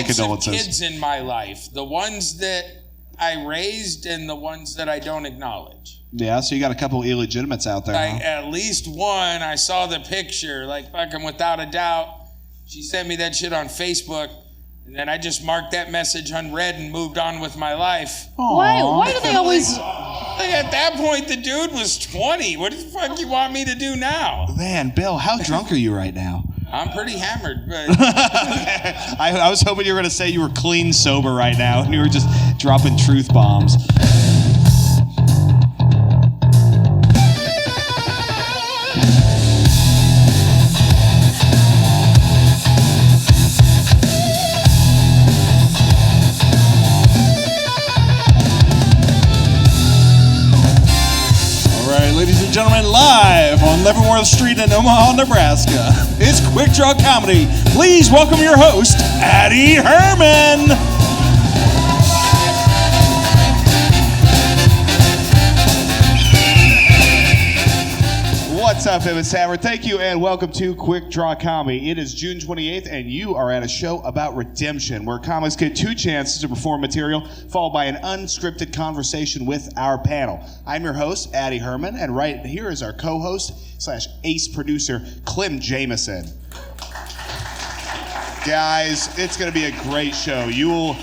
my condolences. Kids in my life, the ones that I raised and the ones that I don't acknowledge. Yeah, so you got a couple illegitimates out there. Like, huh? At least one, I saw the picture, like fucking without a doubt. She sent me that shit on Facebook, and then I just marked that message unread and moved on with my life. Why do they always... Like, at that point, the dude was 20. What the fuck you want me to do now? Man, Bill, how drunk are you right now? I'm pretty hammered, but... I was hoping you were going to say you were clean sober right now, and you were just dropping truth bombs. Ladies and gentlemen, live on Leavenworth Street in Omaha, Nebraska, it's Quick Draw Comedy. Please welcome your host, Addie Herman. What's up, Emmett Savard? Thank you and welcome to Quick Draw Comedy. It is June 28th and you are at a show about redemption where comics get 2 chances to perform material followed by an unscripted conversation with our panel. I'm your host, Addie Herman, and right here is our co-host / ace producer, Clem Jameson. Guys, it's going to be a great show. You'll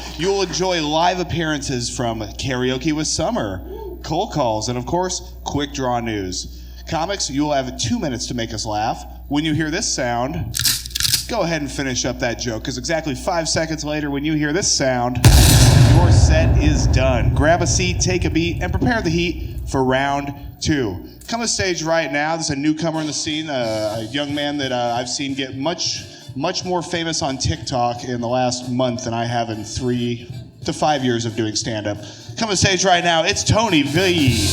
enjoy live appearances from Karaoke with Summer, Cold Calls, and of course, Quick Draw News. Comics, you will have 2 minutes to make us laugh. When you hear this sound, go ahead and finish up that joke, because exactly 5 seconds later, when you hear this sound, your set is done. Grab a seat, take a beat, and prepare the heat for round 2. Come to stage right now. There's a newcomer in the scene, a young man that I've seen get much more famous on TikTok in the last month than I have in 3 to 5 years of doing stand-up. Come to stage right now. It's Tony V.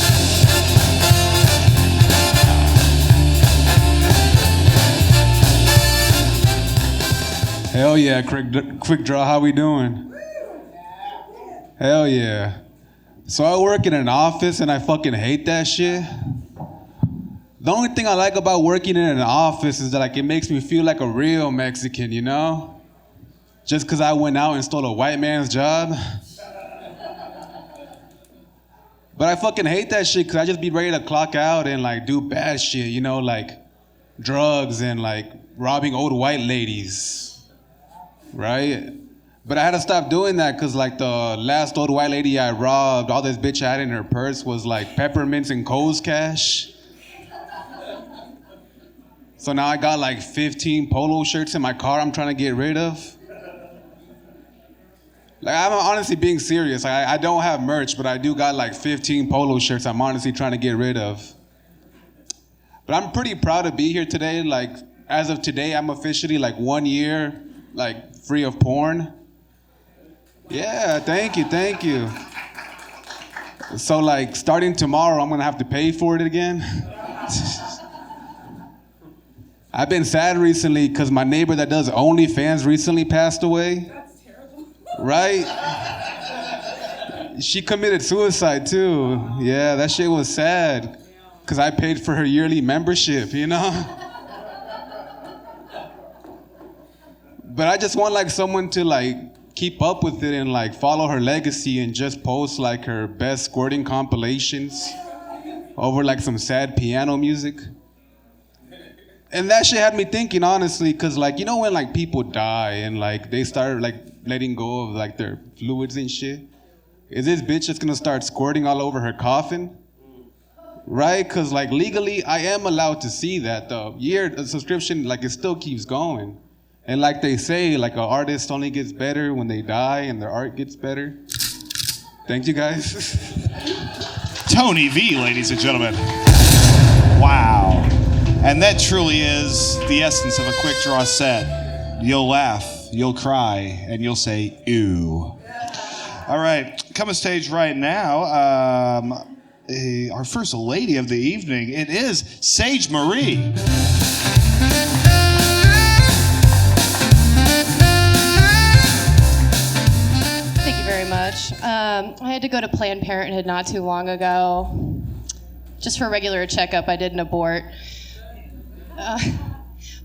Hell yeah, quick draw, how we doing? Hell yeah. So I work in an office and I fucking hate that shit. The only thing I like about working in an office is that like it makes me feel like a real Mexican, you know? Just because I went out and stole a white man's job. But I fucking hate that shit because I just be ready to clock out and like do bad shit, you know, like drugs and like robbing old white ladies. Right? But I had to stop doing that because like the last old white lady I robbed, all this bitch had in her purse was like peppermints and Kohl's cash. So now I got like 15 polo shirts in my car I'm trying to get rid of. Like I'm honestly being serious. I don't have merch, but I do got like 15 polo shirts I'm honestly trying to get rid of. But I'm pretty proud to be here today. Like as of today, I'm officially like 1 year like free of porn. Yeah, thank you. So like starting tomorrow, I'm gonna have to pay for it again. I've been sad recently because my neighbor that does OnlyFans recently passed away. That's terrible. Right? She committed suicide too. Yeah, that shit was sad. Because I paid for her yearly membership, you know? But I just want like someone to like keep up with it and like follow her legacy and just post like her best squirting compilations over like some sad piano music. And that shit had me thinking honestly, cause like, you know when like people die and like they start like letting go of like their fluids and shit? Is this bitch just gonna start squirting all over her coffin? Right? Cause like legally I am allowed to see that. The subscription, like it still keeps going. And like they say, like an artist only gets better when they die and their art gets better. Thank you guys. Tony V, ladies and gentlemen. Wow. And that truly is the essence of a quick draw set. You'll laugh, you'll cry, and you'll say, ew. All right, come on stage right now. Our first lady of the evening, it is Sage Marie. I had to go to Planned Parenthood not too long ago, just for a regular checkup. I did an abort.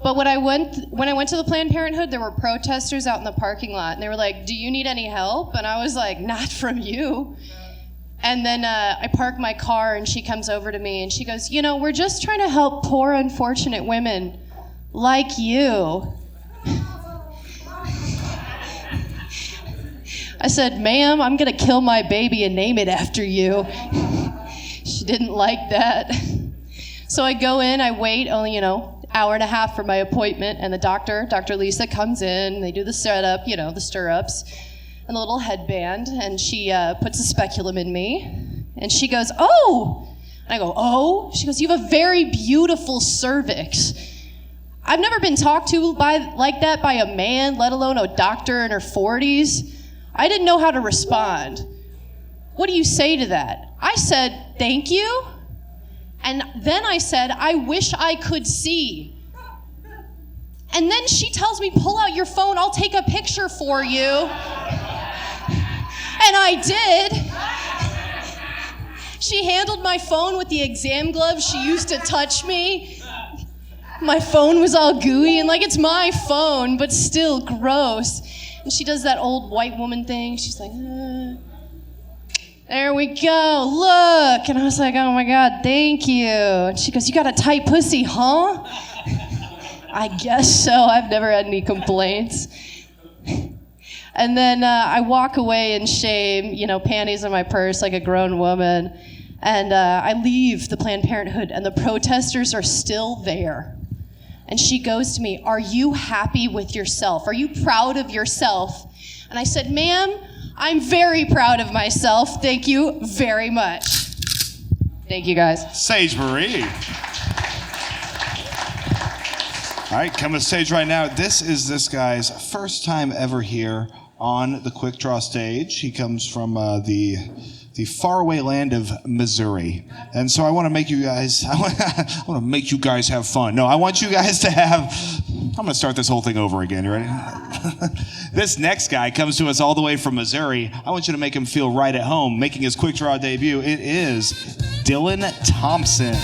But when I went to the Planned Parenthood, there were protesters out in the parking lot, and they were like, "Do you need any help?" And I was like, "Not from you." And then I park my car, and she comes over to me, and she goes, "You know, we're just trying to help poor, unfortunate women like you." I said, "Ma'am, I'm gonna kill my baby and name it after you." She didn't like that. So I go in, I wait only, hour and a half for my appointment, and the doctor, Dr. Lisa, comes in, they do the setup, the stirrups, and the little headband, and she puts a speculum in me, and she goes, "Oh!" And I go, "Oh?" She goes, "You have a very beautiful cervix." I've never been talked to like that by a man, let alone a doctor in her 40s. I didn't know how to respond. "What do you say to that?" I said, "Thank you." And then I said, "I wish I could see." And then she tells me, "Pull out your phone, I'll take a picture for you." And I did. She handled my phone with the exam gloves she used to touch me. My phone was all gooey and like it's my phone, but still gross. And she does that old white woman thing. She's like, "There we go, look." And I was like, "Oh my God, thank you." And she goes, "You got a tight pussy, huh?" I guess so. I've never had any complaints. And then I walk away in shame, panties in my purse like a grown woman. And I leave the Planned Parenthood, and the protesters are still there. And she goes to me, "Are you happy with yourself? Are you proud of yourself?" And I said, "Ma'am, I'm very proud of myself. Thank you very much." Thank you, guys. Sage Marie. All right, coming to stage right now. This is this guy's first time ever here on the Quik Draw stage. He comes from the faraway land of Missouri, and so I want to make you guys. I want to make you guys have fun. No, I want you guys to have. I'm going to start this whole thing over again. You ready? This next guy comes to us all the way from Missouri. I want you to make him feel right at home. Making his Quik Draw debut, it is Dylan Thompson.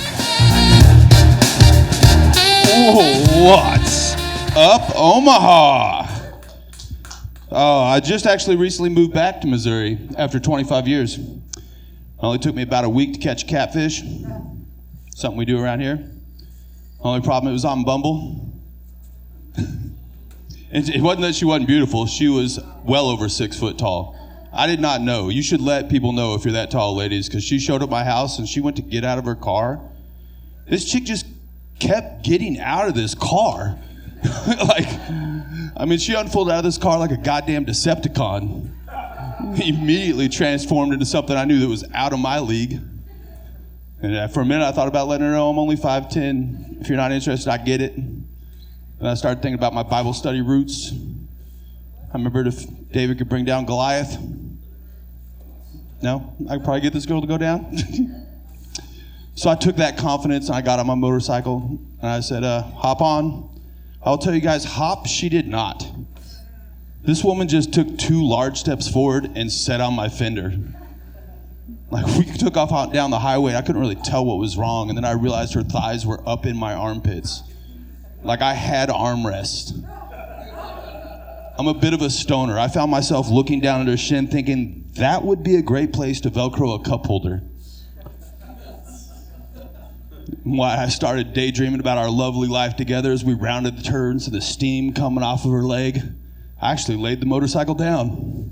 What's up, Omaha? Oh, I just actually recently moved back to Missouri after 25 years. It only took me about a week to catch a catfish. Something we do around here. Only problem, it was on Bumble. It wasn't that she wasn't beautiful. She was well over 6 foot tall. I did not know. You should let people know if you're that tall, ladies, because she showed up at my house and she went to get out of her car. This chick just kept getting out of this car. She unfolded out of this car like a goddamn Decepticon. Immediately transformed into something I knew that was out of my league. And for a minute I thought about letting her know I'm only 5'10". If you're not interested, I get it. And I started thinking about my Bible study roots. I remembered if David could bring down Goliath. No? I could probably get this girl to go down. So I took that confidence and I got on my motorcycle and I said, hop on. I'll tell you guys, hop, she did not. This woman just took 2 large steps forward and sat on my fender. We took off down the highway. I couldn't really tell what was wrong. And then I realized her thighs were up in my armpits. I had armrest. I'm a bit of a stoner. I found myself looking down at her shin thinking, that would be a great place to Velcro a cup holder. I started daydreaming about our lovely life together as we rounded the turns and the steam coming off of her leg. I actually laid the motorcycle down.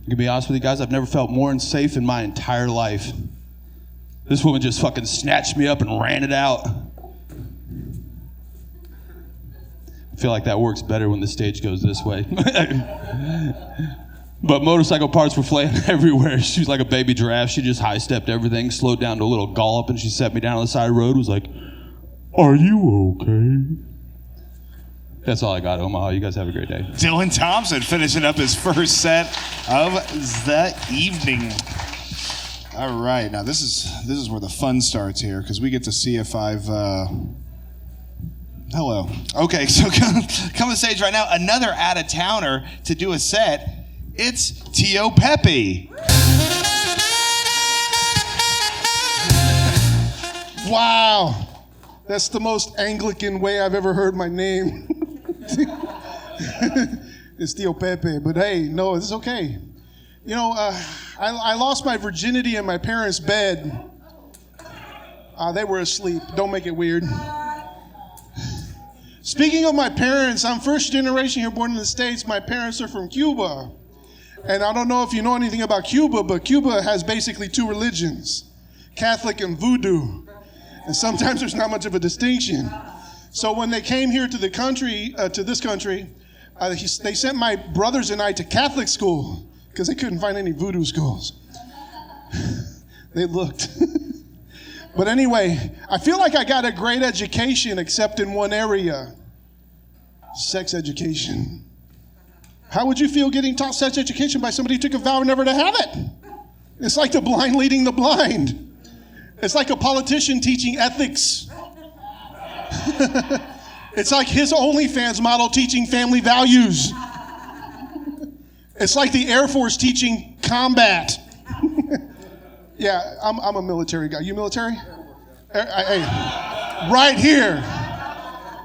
To be honest with you guys, I've never felt more unsafe in my entire life. This woman just fucking snatched me up and ran it out. I feel like that works better when the stage goes this way. But motorcycle parts were flying everywhere. She was like a baby giraffe. She just high-stepped everything, slowed down to a little gallop, and she set me down on the side of the road, was like, "Are you okay?" That's all I got, Omaha. You guys have a great day. Dylan Thompson finishing up his first set of the evening. All right, now this is where the fun starts here, because we get to see if I've... Hello. Okay, so come to the stage right now, another out-of-towner to do a set. It's Tio Pepe. Wow. That's the most Anglican way I've ever heard my name. It's Tío Pepe, but hey, no, it's okay. You know, I lost my virginity in my parents' bed. They were asleep. Don't make it weird. Speaking of my parents, I'm first generation here born in the States. My parents are from Cuba. And I don't know if you know anything about Cuba, but Cuba has basically two religions, Catholic and Voodoo. And sometimes there's not much of a distinction. So when they came here to the country, they sent my brothers and I to Catholic school because they couldn't find any Voodoo schools. They looked. But anyway, I feel like I got a great education except in one area, sex education. How would you feel getting taught sex education by somebody who took a vow never to have it? It's like the blind leading the blind. It's like a politician teaching ethics. It's like his OnlyFans model teaching family values. It's like the Air Force teaching combat. Yeah, I'm a military guy. You military? Hey, right here.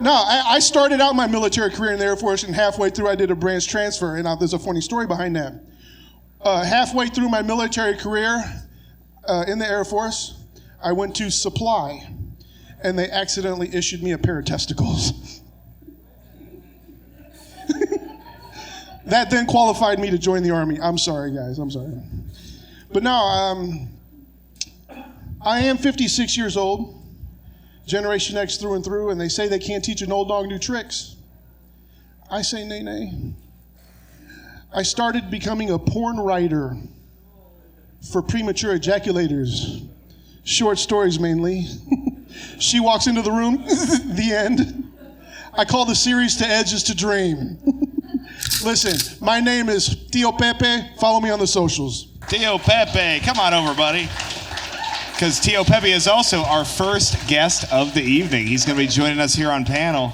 No, I started out my military career in the Air Force, and halfway through I did a branch transfer, and there's a funny story behind that. Halfway through my military career in the Air Force, I went to supply, and they accidentally issued me a pair of testicles. That then qualified me to join the Army. I'm sorry, guys. I'm sorry. But now, I am 56 years old, Generation X through and through, and they say they can't teach an old dog new tricks. I say nay, nay. I started becoming a porn writer for premature ejaculators. Short stories mainly. She walks into the room, the end. I call the series To Edge is to Dream. Listen, my name is Tío Pepe. Follow me on the socials. Tío Pepe, come on over, buddy. Because Tío Pepe is also our first guest of the evening. He's going to be joining us here on panel.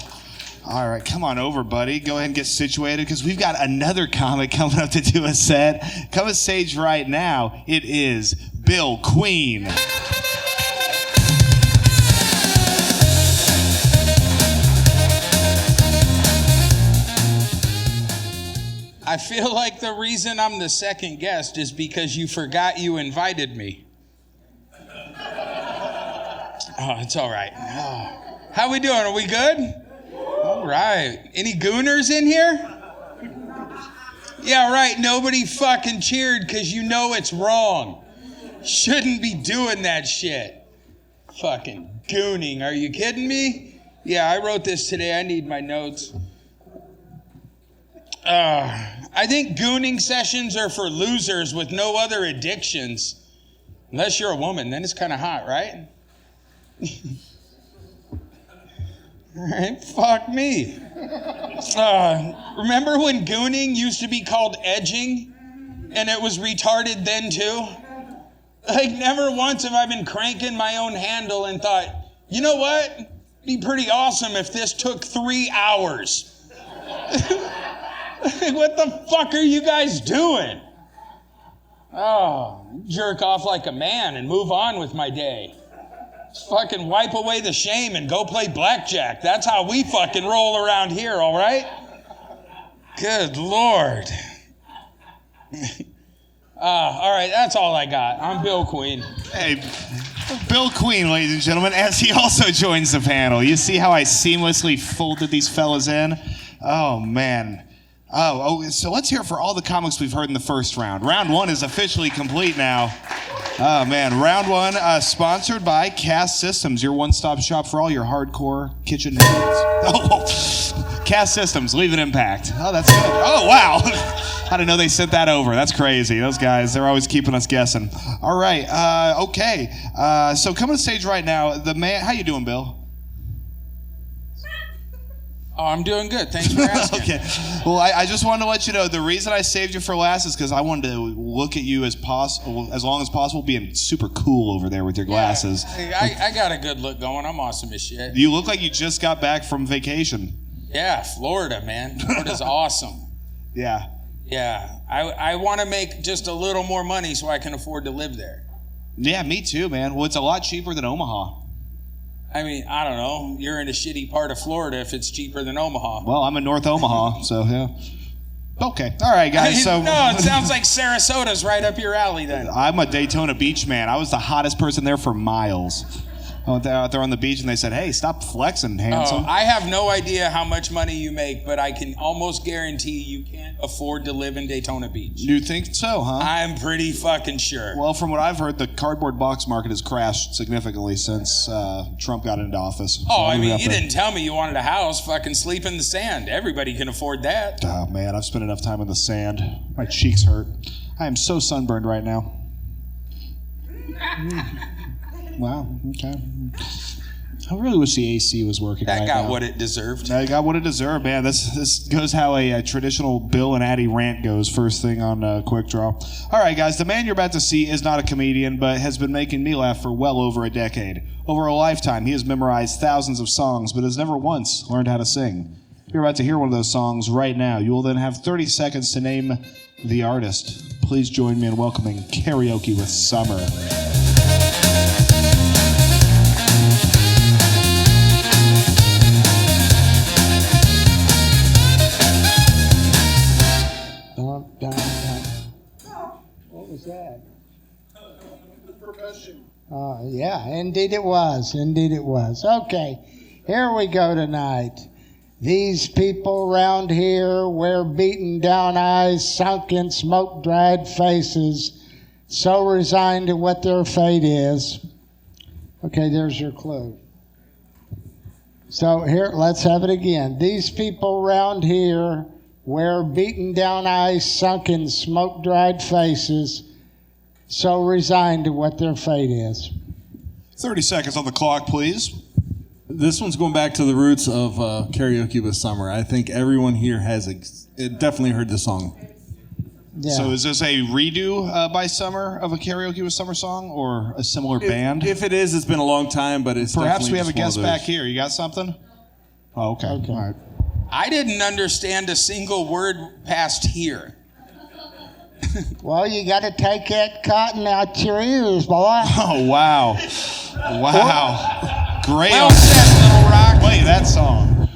All right, come on over, buddy. Go ahead and get situated because we've got another comic coming up to do a set. Come on stage right now. It is Bill Queen. I feel like the reason I'm the second guest is because you forgot you invited me. Oh, it's all right. Oh. How we doing? Are we good? All right. Any gooners in here? Yeah, right. Nobody fucking cheered because you know it's wrong. Shouldn't be doing that shit. Fucking gooning. Are you kidding me? Yeah, I wrote this today. I need my notes. I think gooning sessions are for losers with no other addictions. Unless you're a woman, then it's kind of hot, right? All right, fuck me. Remember when gooning used to be called edging? And it was retarded then too? Like, never once have I been cranking my own handle and thought, you know what? It'd be pretty awesome if this took 3 hours. What the fuck are you guys doing? Oh, jerk off like a man and move on with my day. Just fucking wipe away the shame and go play blackjack. That's how we fucking roll around here, all right? Good Lord. All right, that's all I got. I'm Bill Queen. Hey, Bill Queen, ladies and gentlemen, as he also joins the panel. You see how I seamlessly folded these fellas in? Oh, man. So let's hear for all the comics we've heard in the first round. Round one is officially complete now. Oh, man. Round one, sponsored by Cast Systems, your one-stop shop for all your hardcore kitchen needs. Oh, Cast Systems, leave an impact. Oh, that's good. Oh, wow. I didn't know they sent that over. That's crazy. Those guys, they're always keeping us guessing. All right. Okay. So coming to stage right now, the man, how you doing, Bill? Oh, I'm doing good. Thanks for asking. Okay. Well, I just wanted to let you know the reason I saved you for last is because I wanted to look at you as long as possible, being super cool over there with your glasses. Yeah, I got a good look going. I'm awesome as shit. You look like you just got back from vacation. Yeah, Florida, man. Florida's awesome. Yeah. Yeah. I want to make just a little more money so I can afford to live there. Yeah, me too, man. Well, it's a lot cheaper than Omaha. I mean, I don't know. You're in a shitty part of Florida if it's cheaper than Omaha. Well, I'm in North Omaha, so yeah. Okay, all right, guys. So no, it sounds like Sarasota's right up your alley then. I'm a Daytona Beach man. I was the hottest person there for miles. I went out there on the beach and they said, "Hey, stop flexing, handsome." I have no idea how much money you make, but I can almost guarantee you can't afford to live in Daytona Beach. You think so, huh? I'm pretty fucking sure. Well, from what I've heard, the cardboard box market has crashed significantly since Trump got into office. Oh, I mean, you you didn't tell me you wanted a house. Fucking sleep in the sand. Everybody can afford that. Oh, man, I've spent enough time in the sand. My cheeks hurt. I am so sunburned right now. Wow, okay. I really wish the AC was working That right got now. what it deserved. I got what it deserved, man. This goes how a traditional Bill and Addie rant goes first thing on Quick Draw. All right, guys, the man you're about to see is not a comedian, but has been making me laugh for well over a decade. Over a lifetime, he has memorized thousands of songs, but has never once learned how to sing. You're about to hear one of those songs right now. You will then have 30 seconds to name the artist. Please join me in welcoming Karaoke with Summer. What was that? Yeah, indeed it was. Indeed it was. Okay, here we go tonight. These people round here wear beaten down eyes, sunken, smoke-dried faces, so resigned to what their fate is. Okay, there's your clue. So here, let's have it again. These people round here wear beaten down eyes, sunken, smoke-dried faces, so resigned to what their fate is. 30 seconds on the clock, please. This one's going back to the roots of Karaoke with Summer. I think everyone here has definitely heard the song. Yeah. So is this a redo by Summer of a Karaoke with Summer song or a similar band? If it is, it's been a long time, but it's Perhaps definitely we have a just one guest of back those. here. You got something? Oh, okay. Okay. All right. I didn't understand a single word past here. Well, you got to take that cotton out your ears, boy. Oh, wow. Wow. Great. Well said, Little Rock. Play that song.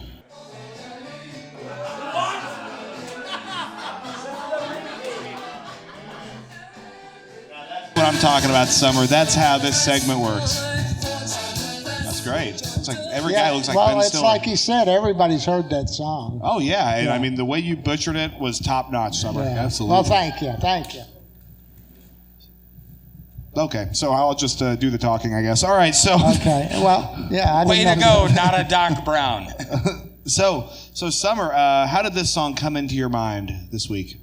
What I'm talking about, Summer. That's how this segment works. That's great. It's like every guy looks like well, Ben it's Stiller. like he said, everybody's heard that song. Oh, yeah. And I mean, the way you butchered it was top notch, Summer. Yeah. Absolutely. Well, thank you. Thank you. Okay, so I'll just do the talking, I guess. All right, so Okay. Well, yeah. I Way didn't to know go, not a Doc Brown. so Summer, how did this song come into your mind this week?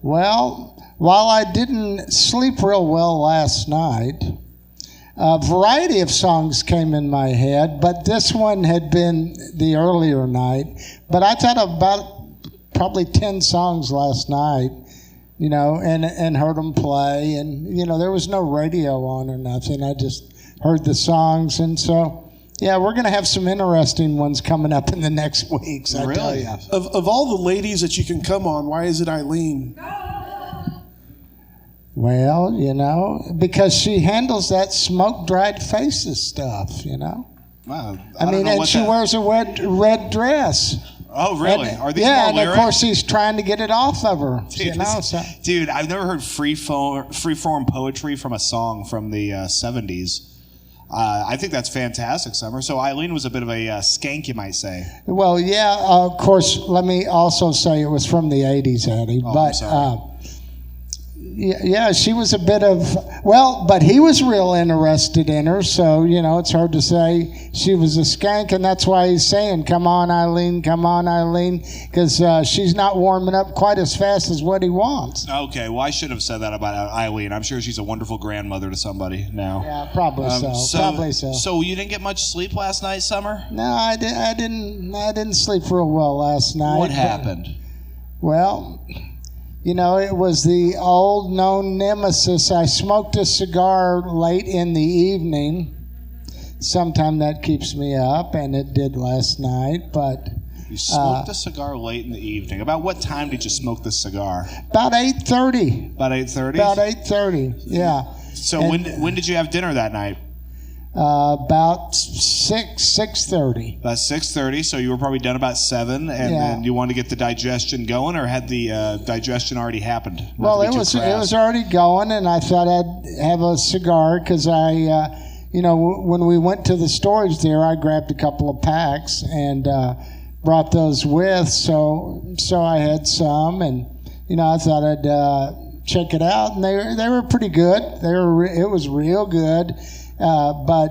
Well, while I didn't sleep real well last night, a variety of songs came in my head, but this one had been the earlier night. But I thought about probably 10 songs last night, you know, and heard them play. And, you know, there was no radio on or nothing. I just heard the songs. And so, yeah, we're going to have some interesting ones coming up in the next weeks, I tell Really? you. Of all the ladies that you can come on, why is it Eileen? Well, you know, because she handles that smoke-dried faces stuff, you know. Wow. I don't mean, know and what she that- wears a red dress. Oh, really? And, Are these yeah, more and lyrics? of course he's trying to get it off of her. You know, so. Dude, I've never heard free-form poetry from a song from the 70s. I think that's fantastic, Summer. So Eileen was a bit of a skank, you might say. Well, yeah, of course, let me also say it was from the 80s, Eddie. Oh, I'm but sorry. yeah, she was a bit of, well, but he was real interested in her, so, you know, it's hard to say she was a skank, and that's why he's saying, come on, Eileen, because she's not warming up quite as fast as what he wants. Okay, well, I should have said that about Eileen. I'm sure she's a wonderful grandmother to somebody now. Yeah, probably probably so. So you didn't get much sleep last night, Summer? No, I didn't sleep real well last night. What but- happened? Well, you know, it was the old known nemesis. I smoked a cigar late in the evening. Sometime that keeps me up, and it did last night, but You smoked a cigar late in the evening. About what time did you smoke this cigar? about 8:30. About 8:30? About 8:30, yeah. So And- when did you have dinner that night? about 6:30. About 6:30, so you were probably done about 7, and Yeah. then you wanted to get the digestion going, or had the digestion already happened? Not Well, to be it too was crass. already going, and I thought I'd have a cigar because when we went to the storage there, I grabbed a couple of packs and brought those with. So I had some, and I thought I'd check it out, and they were pretty good. It was real good, but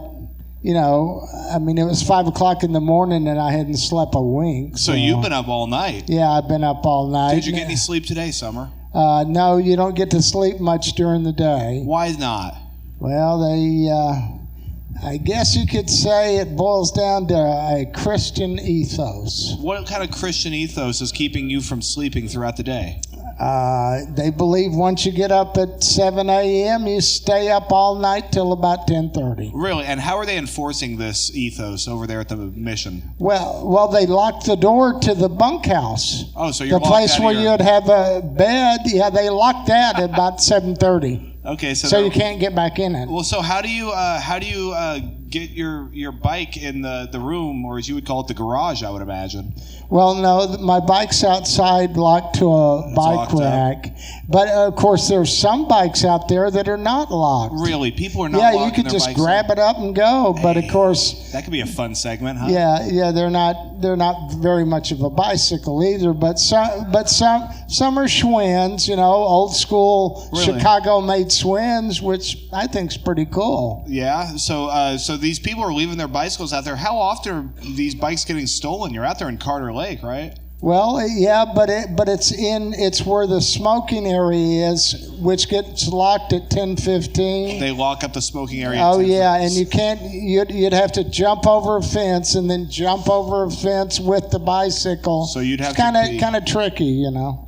it was 5 o'clock in the morning, and I hadn't slept a wink. So you've been up all night. Yeah, I've been up all night. Did you get any sleep today, Summer? No, you don't get to sleep much during the day. Why not? Well, I guess you could say it boils down to a Christian ethos. What kind of Christian ethos is keeping you from sleeping throughout the day? They believe once you get up at 7 a.m., you stay up all night till about 10:30. Really? And how are they enforcing this ethos over there at the mission? Well, they locked the door to the bunkhouse. Oh, so you're the locked place out of where your- you'd have a bed. Yeah, they locked that at about 7:30. Okay, So you can't get back in it. Well, so how do you get your bike in the room, or as you would call it, the garage? I would imagine. Well, no, my bike's outside locked to a bike locked up. rack. But, of course, there's some bikes out there that are not locked. Really, people are not. Yeah, you locking could their just bikes grab up. it up and go. But, of course, That could be a fun segment, huh? yeah, they're not very much of a bicycle either. But some are Schwinn's, old school Really? Chicago-made Schwinn's, which I think's pretty cool. Yeah. So these people are leaving their bicycles out there. How often are these bikes getting stolen? You're out there in Carter Lake, right? Well, yeah, but it's where the smoking area is, which gets locked at 10:15. They lock up the smoking area. Oh at 10. yeah, and you can't. You'd have to jump over a fence and then jump over a fence with the bicycle. So you'd have it's to be- kind of tricky,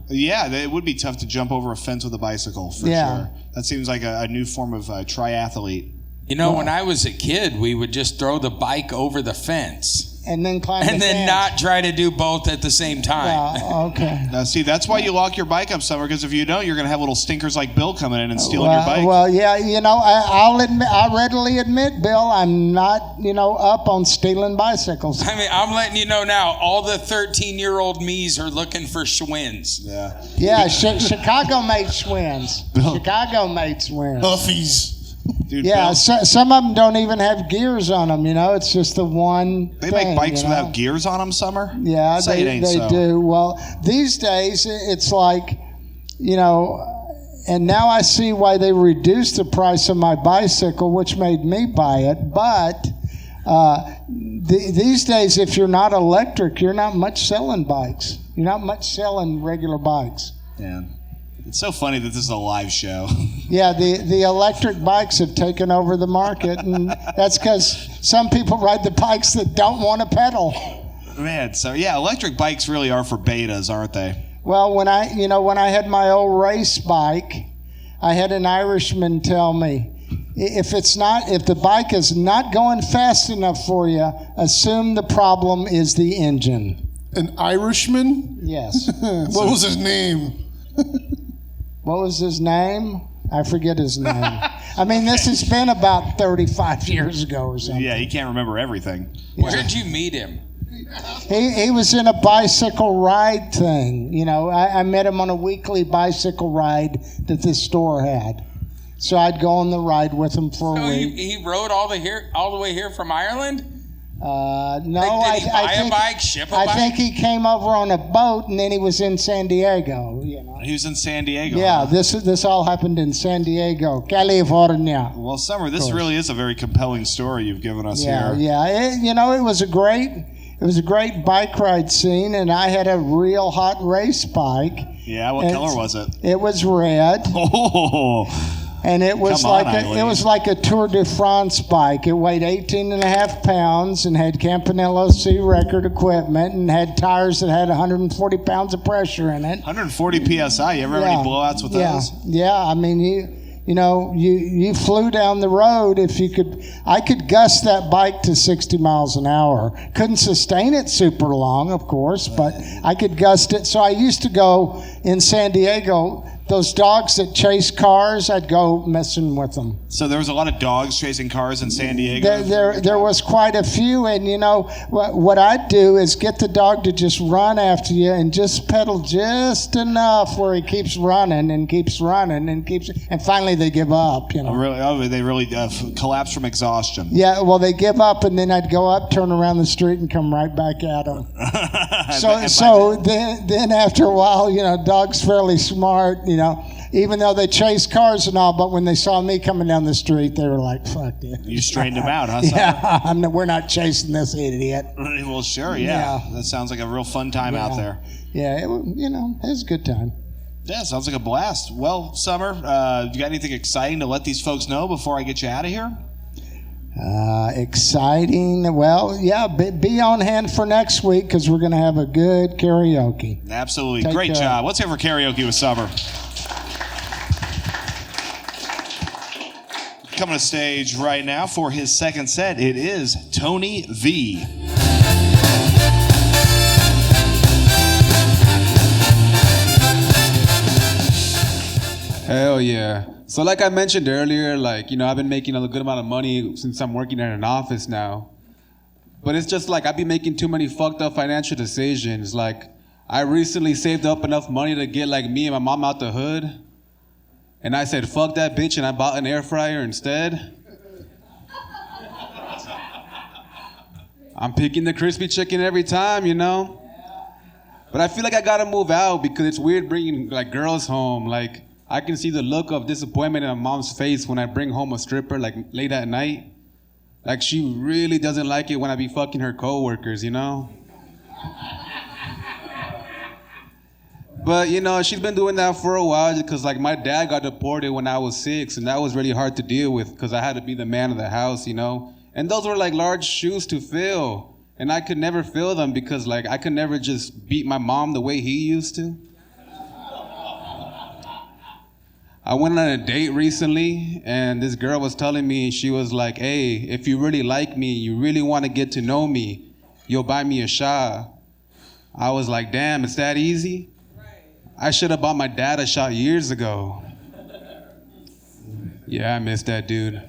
Yeah, it would be tough to jump over a fence with a bicycle for Yeah. sure. That seems like a new form of triathlete. When I was a kid, we would just throw the bike over the fence And then climb and the then fence. not try to do both at the same time. Okay. Now, see, that's why you lock your bike up, Summer, because if you don't, you're going to have little stinkers like Bill coming in and stealing your bike. Well, yeah, I'll readily admit, Bill, I'm not, up on stealing bicycles. I mean, I'm letting you know now, all the 13-year-old me's are looking for Schwinn's. Yeah. Yeah, Chicago made Schwinn's. Chicago made Schwinn's. Huffies. Dude, Yeah, Bill, some of them don't even have gears on them. It's just the one. they thing, make bikes you know? without gears on them, Summer? Yeah, Say it ain't they so. do. Well, these days it's like, and now I see why they reduced the price of my bicycle, which made me buy it. But these days, if you're not electric, you're not much selling bikes. You're not much selling regular bikes. Yeah. It's so funny that this is a live show. Yeah, the electric bikes have taken over the market, and that's because some people ride the bikes that don't want to pedal. Man, so yeah, electric bikes really are for betas, aren't they? Well, when I had my old race bike, I had an Irishman tell me, if the bike is not going fast enough for you, assume the problem is the engine. An Irishman? Yes. What was his name? What was his name? I forget his name. I mean, this has been about 35 years ago or something. Yeah, he can't remember everything. Where'd you meet him? He was in a bicycle ride thing. I met him on a weekly bicycle ride that this store had. So I'd go on the ride with him for a So week. he rode all the way here from Ireland? No, Did he buy I think, a bike, ship a I bike? think he came over on a boat and then he was in San Diego. He was in San Diego. Yeah, huh? this all happened in San Diego, California. Well, Summer, this really is a very compelling story you've given us Yeah, here. yeah. It was a great bike ride scene, and I had a real hot race bike. Yeah, what color was it? It was red. Oh, And it was Come on, like a Tour de France bike. It weighed 18 and a half pounds and had Campanello C record equipment and had tires that had 140 pounds of pressure in it. 140 psi. You ever have any blowouts with those? Yeah. I mean, you flew down the road. I could gust that bike to 60 miles an hour. Couldn't sustain it super long, of course, but I could gust it. So I used to go in San Diego those dogs that chase cars, I'd go messing with them. So there was a lot of dogs chasing cars in San Diego. There was quite a few, and you know what I'd do is get the dog to just run after you and just pedal just enough where he keeps running and keeps running and finally they give up. You know. They really collapse from exhaustion. Yeah, well they give up, and then I'd go up, turn around the street, and come right back at them. So then after a while, you know, dogs fairly smart, you know, even though they chase cars and all, but when they saw me coming down the street, they were like, fuck it. You straightened them out, huh? Yeah, we're not chasing this idiot. Well, sure, yeah. That sounds like a real fun time out there. Yeah, it was a good time. Yeah, sounds like a blast. Well, Summer, you got anything exciting to let these folks know before I get you out of here? Exciting. Well, yeah, be on hand for next week because we're going to have a good karaoke. Absolutely. Great job. Let's hear for karaoke with Summer. Coming to stage right now for his second set, it is Tony V. Hell yeah. So like I mentioned earlier, like, you know, I've been making a good amount of money since I'm working at an office now. But it's just like I've been making too many fucked up financial decisions. Like, I recently saved up enough money to get like me and my mom out the hood. And I said, fuck that bitch, and I bought an air fryer instead. I'm picking the crispy chicken every time, you know? But I feel like I gotta move out because it's weird bringing like girls home. Like, I can see the look of disappointment in my mom's face when I bring home a stripper like late at night. Like, she really doesn't like it when I be fucking her coworkers, you know? But, you know, she's been doing that for a while because, like, my dad got deported when I was 6, and that was really hard to deal with because I had to be the man of the house, you know? And those were, like, large shoes to fill. And I could never fill them because, like, I could never just beat my mom the way he used to. I went on a date recently, and this girl was telling me, she was like, hey, if you really like me, you really want to get to know me, you'll buy me a shot. I was like, damn, it's that easy? I should have bought my dad a shot years ago. Yeah, I miss that dude.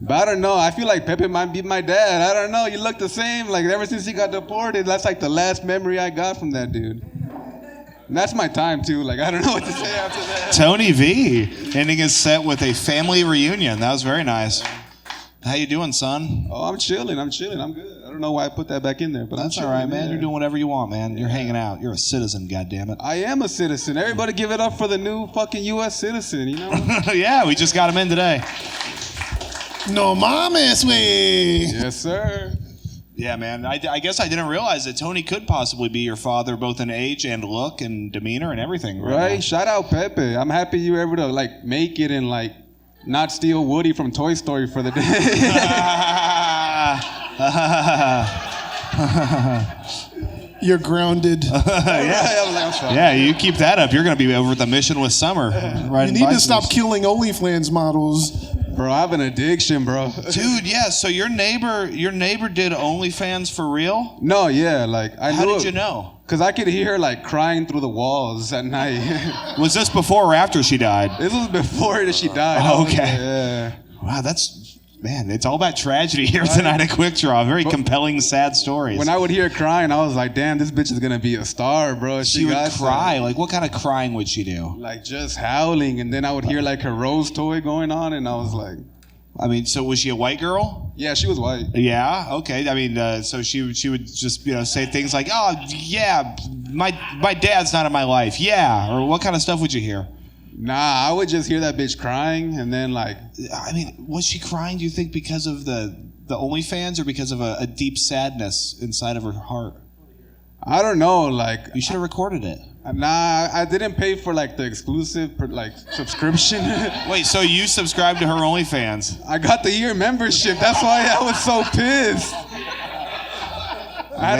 But I don't know, I feel like Pepe might be my dad. I don't know, you look the same. Like, ever since he got deported, that's like the last memory I got from that dude. And that's my time, too. Like, I don't know what to say after that. Tony V, ending his set with a family reunion. That was very nice. How you doing, son? Oh, I'm chilling. I'm good. I don't know why I put that back in there, but that's I'm all right, man. You're doing whatever you want, man. You're hanging out. You're a citizen, goddammit. I am a citizen. Everybody give it up for the new fucking U.S. citizen, you know? Yeah, we just got him in today. No mames, wey. Yes, sir. Yeah, man. I guess I didn't realize that Tony could possibly be your father, both in age and look and demeanor and everything. Right? Shout out Pepe. I'm happy you were able to, like, make it and, like, not steal Woody from Toy Story for the day. You're grounded. Yeah, you keep that up. You're going to be over at the mission with Summer. You need to stop killing OnlyFans models. Bro, I have an addiction, bro. Dude, yeah. So your neighbor did OnlyFans for real? No, yeah. Like, How did you know? Because I could hear her, like, crying through the walls at night. Was this before or after she died? This was before she died. Oh, okay. Yeah. Wow, man, it's all about tragedy here tonight at Quick Draw. Very compelling, sad stories. When I would hear her crying, I was like, damn, this bitch is going to be a star, bro. She would cry. Like, what kind of crying would she do? Like, just howling. And then I would hear, like, her Rose toy going on, and I was like... I mean, so was she a white girl? Yeah, she was white. Yeah, okay. I mean, so she would just, you know, say things like, oh, yeah, my dad's not in my life. Yeah. Or what kind of stuff would you hear? Nah, I would just hear that bitch crying, and then, like... I mean, was she crying, do you think, because of the OnlyFans or because of a deep sadness inside of her heart? I don't know, like... You should have recorded it. Nah, I didn't pay for, like, the exclusive, like, subscription. Wait, so you subscribed to her OnlyFans? I got the year membership. That's why I was so pissed. I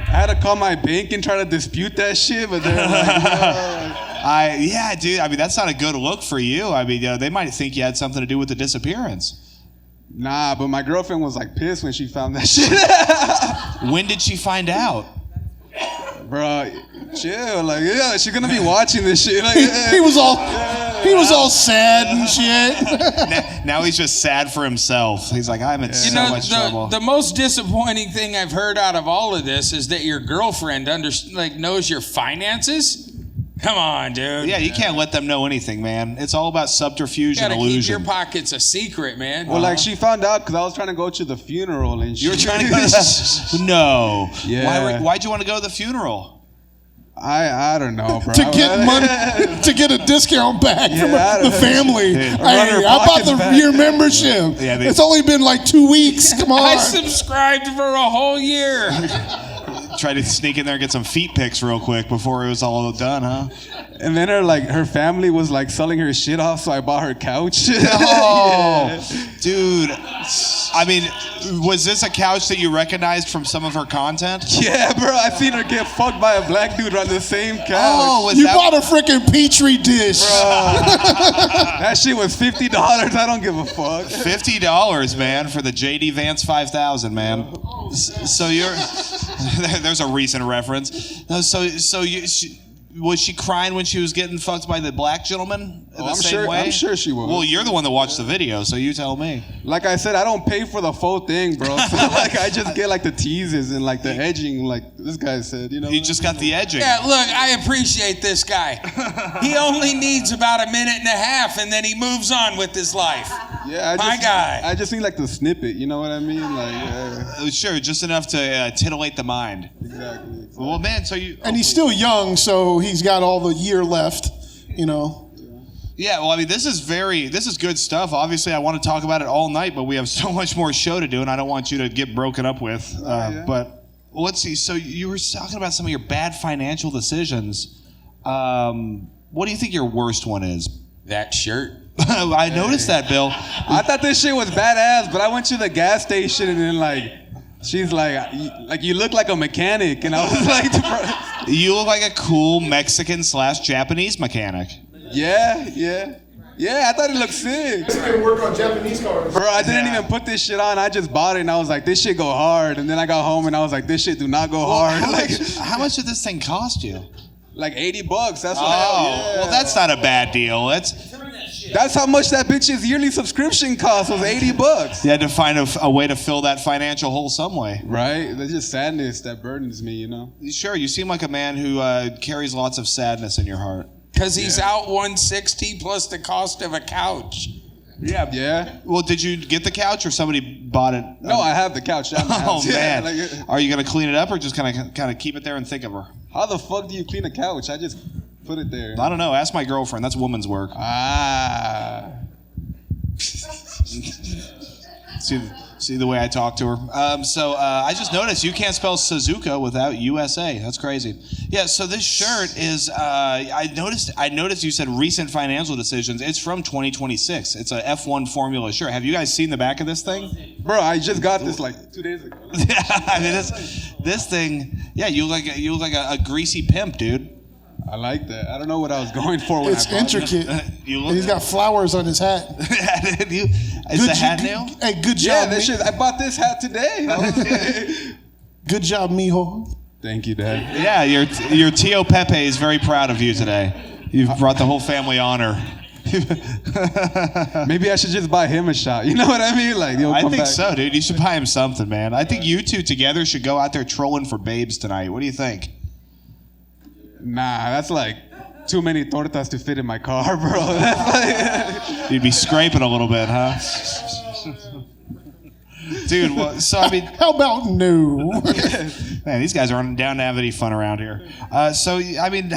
had to call my bank and try to dispute that shit, but they're like, no. Yeah, dude. I mean, that's not a good look for you. I mean, they might think you had something to do with the disappearance. Nah, but my girlfriend was, like, pissed when she found that shit. When did she find out? Bro, chill. Like, yeah, she's gonna be watching this shit. Like, He was all sad and shit. Now he's just sad for himself. He's like, I'm in so much trouble. The most disappointing thing I've heard out of all of this is that your girlfriend knows your finances. Come on, dude. Yeah, you can't let them know anything, man. It's all about subterfuge You and gotta keep illusion. your pockets a secret, man. well, like she found out because I was trying to go to the funeral and You were trying to go to the... No. Yeah. Why'd you want to go to the funeral? I don't know, bro. To get money, to get a discount back from the family. Hey, Run her I bought pockets back. year membership. Yeah, it's only been like 2 weeks. Come on. I subscribed for a whole year. Try to sneak in there and get some feet pics real quick before it was all done, huh? And then her family was like selling her shit off, so I bought her couch. Oh, dude. I mean, was this a couch that you recognized from some of her content? Yeah, bro. I seen her get fucked by a black dude on the same couch. Oh, was You that... bought a freaking petri dish. That shit was $50. I don't give a fuck. $50, man, for the JD Vance 5000, man. So you're... There's a recent reference. No, was she crying when she was getting fucked by the black gentleman in the same way? I'm sure she was. Well, you're the one that watched the video, so you tell me. Like I said, I don't pay for the full thing, bro. So like I just get like the teases and like the edging, like this guy said, you know. You just got the edging. Yeah, look, I appreciate this guy. He only needs about a minute and a half, and then he moves on with his life. Yeah, My guy. I just need like the snippet, you know what I mean? Like, Sure, just enough to titillate the mind. exactly. Well, man, so you... And he's still young, so he's got all the year left, you know. Yeah, well, I mean, this is good stuff. Obviously, I want to talk about it all night, but we have so much more show to do, and I don't want you to get broken up with. But let's see. So you were talking about some of your bad financial decisions. What do you think your worst one is? That shirt. I noticed that, Bill. I thought this shit was badass, but I went to the gas station and then like, she's like you look like a mechanic, and I was like, You look like a cool Mexican/Japanese mechanic. yeah, I thought it looked sick. I work on Japanese cars. Bro, I didn't even put this shit on. I just bought it and I was like, this shit go hard. And then I got home and I was like, this shit do not go hard. How much did this thing cost you? Like $80. That's what. Well, that's not a bad deal. That's how much that bitch's yearly subscription cost, was $80. You had to find a way to fill that financial hole some way. Right? That's just sadness that burdens me, you know? Sure, you seem like a man who carries lots of sadness in your heart. Because he's out 160 plus the cost of a couch. Yeah. Well, did you get the couch or somebody bought it? No, I have the couch down the Oh, house. Yeah, man. Are you going to clean it up or just kind of keep it there and think of her? how the fuck do you clean a couch? I just put it there. I don't know. Ask my girlfriend. That's woman's work. Ah. See the way I talk to her. So I just noticed you can't spell Suzuka without USA. That's crazy. Yeah. So this shirt is. I noticed you said recent financial decisions. It's from 2026. It's a F1 Formula shirt. Have you guys seen the back of this thing? Bro, I just got this like 2 days ago. Yeah. I mean this thing. Yeah. You look like a greasy pimp, dude. I like that. I don't know what I was going for when It's I bought it. intricate. And he's got flowers on his hat. Is the hat new? Hey, good Yeah, job. that shit. I bought this hat today. Good job, mijo. Thank you, Dad. Yeah, your Tio Pepe is very proud of you today. You've brought the whole family honor. Maybe I should just buy him a shot. You know what I mean? Like, I think so, dude. You should buy him something, man. I think you two together should go out there trolling for babes tonight. What do you think? Nah, that's like too many tortas to fit in my car, bro. That's like... You'd be scraping a little bit, huh? Dude, well, so I mean, How about no? man, these guys aren't down to have any fun around here. So I mean,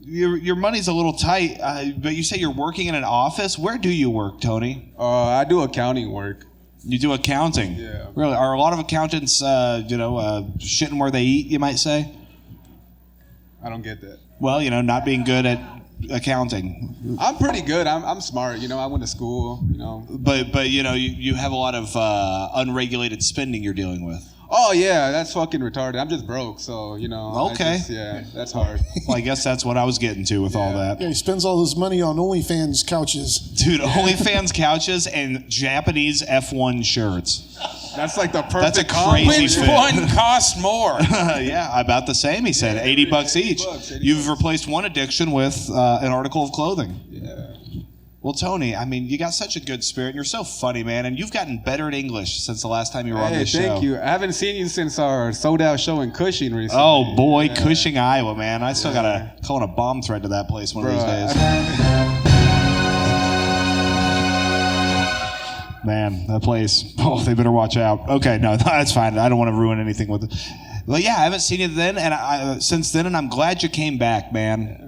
your money's a little tight, but you say you're working in an office. Where do you work, Tony? I do accounting work. You do accounting. Yeah. Really? Are a lot of accountants, shitting where they eat? You might say. I don't get that. Well, not being good at accounting. I'm pretty good. I'm smart. I went to school. But you have a lot of unregulated spending you're dealing with. Oh yeah, that's fucking retarded. I'm just broke, so Okay. That's hard. Well, I guess that's what I was getting to with all that. Yeah, he spends all his money on OnlyFans couches. Dude, OnlyFans couches and Japanese F1 shirts. That's like the perfect That's a combo. crazy Which fit. one cost more? Yeah, about the same. He said $80 each. You've replaced one addiction with an article of clothing. Yeah. Well, Tony, I mean, you got such a good spirit, and you're so funny, man. And you've gotten better at English since the last time you were on Hey, this show. thank you. I haven't seen you since our sold out show in Cushing recently. Oh boy, Cushing, Iowa, man. I still gotta call in a bomb threat to that place one of these days. Man, that place. Oh, they better watch out. Okay, no, that's fine. I don't want to ruin anything with it. Well, yeah, I haven't seen you then, and since then, and I'm glad you came back, man.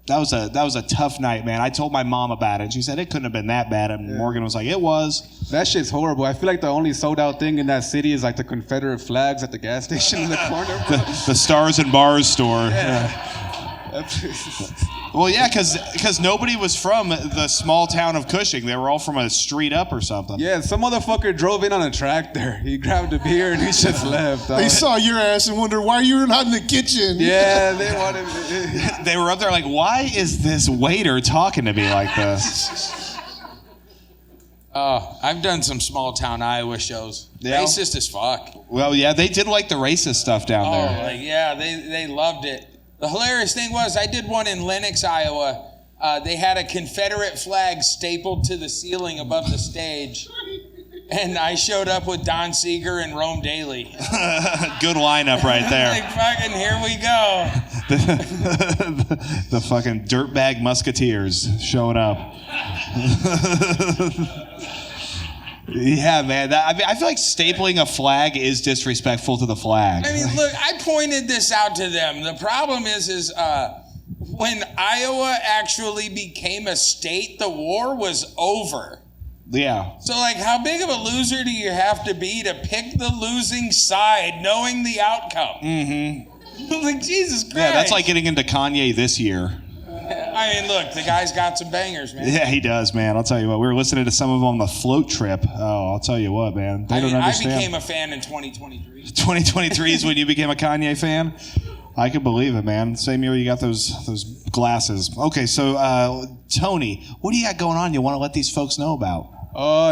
That was a tough night, man. I told my mom about it, and she said it couldn't have been that bad, and Morgan was like, it was. That shit's horrible. I feel like the only sold out thing in that city is like the Confederate flags at the gas station in the corner. The Stars and Bars store. Well, yeah, because nobody was from the small town of Cushing. They were all from a street up or something. Yeah, some motherfucker drove in on a tractor. He grabbed a beer and he just left. They saw your ass and wondered why you were not in the kitchen. Yeah, they wanted. They were up there like, why is this waiter talking to me like this? I've done some small town Iowa shows. Yeah? Racist as fuck. Well, yeah, they did like the racist stuff down there. Like, yeah, they loved it. The hilarious thing was, I did one in Lenox, Iowa. They had a Confederate flag stapled to the ceiling above the stage. And I showed up with Don Seeger and Rome Daly. Good lineup right there. Like, fucking, here we go. The fucking dirtbag musketeers showing up. Yeah, man. I feel like stapling a flag is disrespectful to the flag. I mean, look, I pointed this out to them. The problem is when Iowa actually became a state, the war was over. Yeah. So, like, how big of a loser do you have to be to pick the losing side, knowing the outcome? Mm-hmm. Like, Jesus Christ. Yeah, that's like getting into Kanye this year. I mean, look, the guy's got some bangers, man. Yeah, he does, man. I'll tell you what. We were listening to some of them on the float trip. Oh, I'll tell you what, man. They don't understand. I became a fan in 2023. 2023 is when you became a Kanye fan? I can believe it, man. Same year you got those glasses. Okay, so Tony, what do you got going on you want to let these folks know about?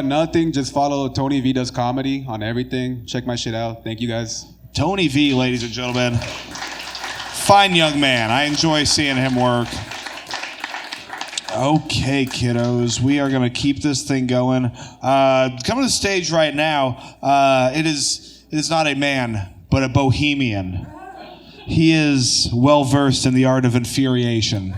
Nothing. Just follow Tony V Does Comedy on everything. Check my shit out. Thank you guys. Tony V, ladies and gentlemen. Fine young man. I enjoy seeing him work. Okay, kiddos, we are going to keep this thing going. Coming to the stage right now, it is not a man, but a bohemian. He is well-versed in the art of infuriation.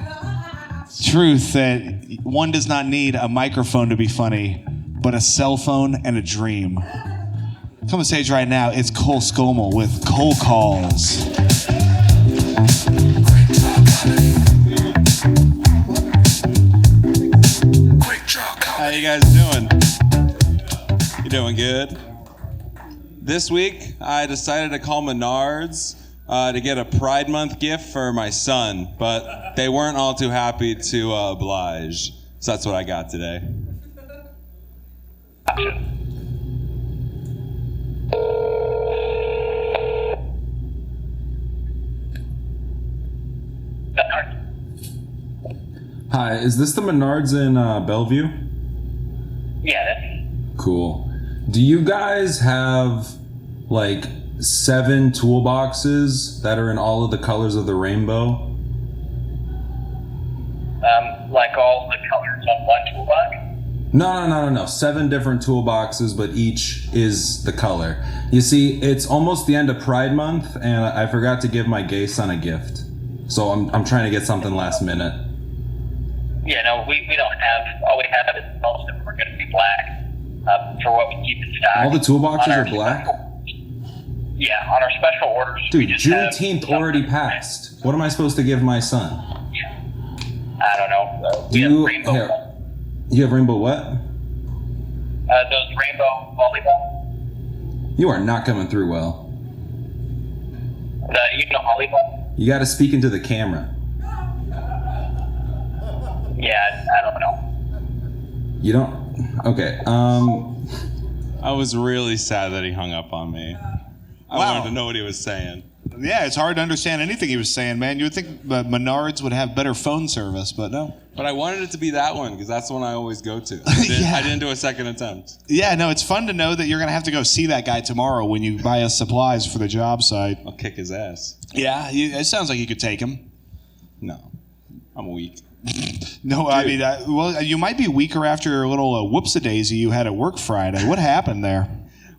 Truth that one does not need a microphone to be funny, but a cell phone and a dream. Coming to the stage right now, it's Cole Scommel with Cold Calls. How you guys doing? You doing good? This week, I decided to call Menards to get a Pride Month gift for my son, but they weren't all too happy to oblige. So that's what I got today. Hi, is this the Menards in Bellevue? Yeah. Cool. Do you guys have like 7 toolboxes that are in all of the colors of the rainbow? Like all the colors on one toolbox? No. 7 different toolboxes, but each is the color. You see, it's almost the end of Pride Month, and I forgot to give my gay son a gift. So I'm trying to get something last minute. Yeah, no, we don't have, all we have is most of them are going to be black for what we keep in stock. All the toolboxes are black? Yeah, on our special orders. we Dude, just have Juneteenth some- already passed. What am I supposed to give my son? I don't know. Do We have you rainbow, here, you have rainbow what? those rainbow volleyball. You are not coming through well. You know volleyball? You got to speak into the camera. Yeah, I don't know. You don't? Okay. I was really sad that he hung up on me. I wanted to know what he was saying. Yeah, it's hard to understand anything he was saying, man. You would think Menards would have better phone service, but no. But I wanted it to be that one because that's the one I always go to. I didn't do a second attempt. Yeah, no, it's fun to know that you're going to have to go see that guy tomorrow when you buy us supplies for the job site. I'll kick his ass. Yeah, it sounds like you could take him. No, I'm weak. No, I mean, well, you might be weaker after your little whoopsie-daisy you had at work Friday. What happened there?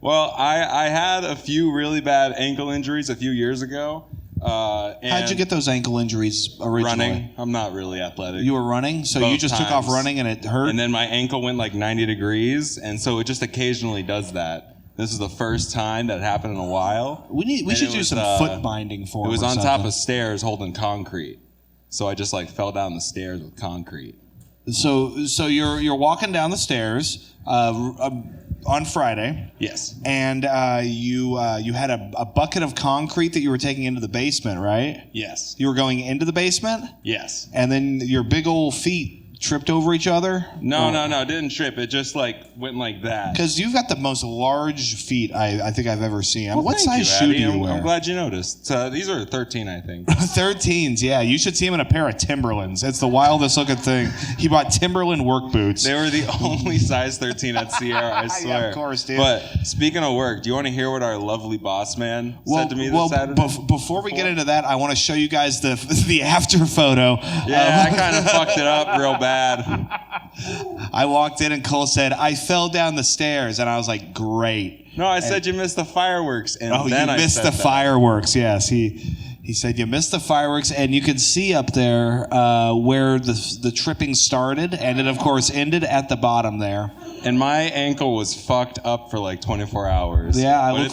Well, I had a few really bad ankle injuries a few years ago. And how'd you get those ankle injuries originally? Running. I'm not really athletic. You were running? So Both you just took off times. running and it hurt? And then my ankle went like 90 degrees, and so it just occasionally does that. This is the first time that happened in a while. We should do some foot binding for It was him or on top something. of stairs holding concrete. So I just like fell down the stairs with concrete. So you're walking down the stairs on Friday. Yes. And you had a bucket of concrete that you were taking into the basement, right? Yes. You were going into the basement? Yes. And then your big old feet tripped over each other? No, it didn't trip. It just like went like that. Because you've got the most large feet I think I've ever seen. Well, what thank size you, shoe Addy. do you wear? I'm glad you noticed. These are 13, I think. 13s, yeah. You should see him in a pair of Timberlands. It's the wildest looking thing. He bought Timberland work boots. They were the only size 13 at Sierra, I swear. Yeah, of course, dude. But speaking of work, do you want to hear what our lovely boss man said to me this Saturday? Before we get into that, I want to show you guys the after photo. Yeah, I kind of fucked it up real bad. I walked in and Cole said, I fell down the stairs. And I was like, great. No, I said you missed the fireworks. And then you missed the fireworks. Yes, he said you missed the fireworks, and you could see up there where the tripping started, and it of course ended at the bottom there. And my ankle was fucked up for like 24 hours. Yeah, I but look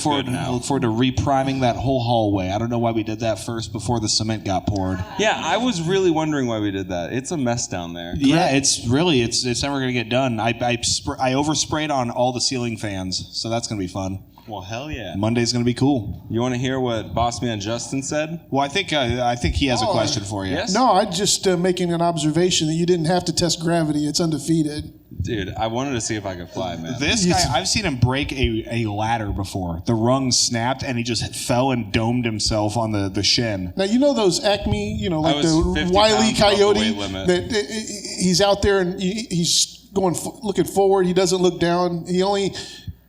forward to repriming that whole hallway. I don't know why we did that first before the cement got poured. Yeah, I was really wondering why we did that. It's a mess down there. Yeah, it's never gonna get done. I oversprayed on all the ceiling fans, so that's gonna be fun. Well, hell yeah. Monday's gonna be cool. You want to hear what Boss Man Justin said? Well, I think he has a question for you. Yes? No, I'm just making an observation that you didn't have to test gravity. It's undefeated. Dude, I wanted to see if I could fly, man. This guy, I've seen him break a ladder before. The rung snapped, and he just fell and domed himself on the shin. Now, you know those Acme, like I was the 50 Wile E. pounds above the Coyote, weight limit. that he's out there and he's looking forward. He doesn't look down.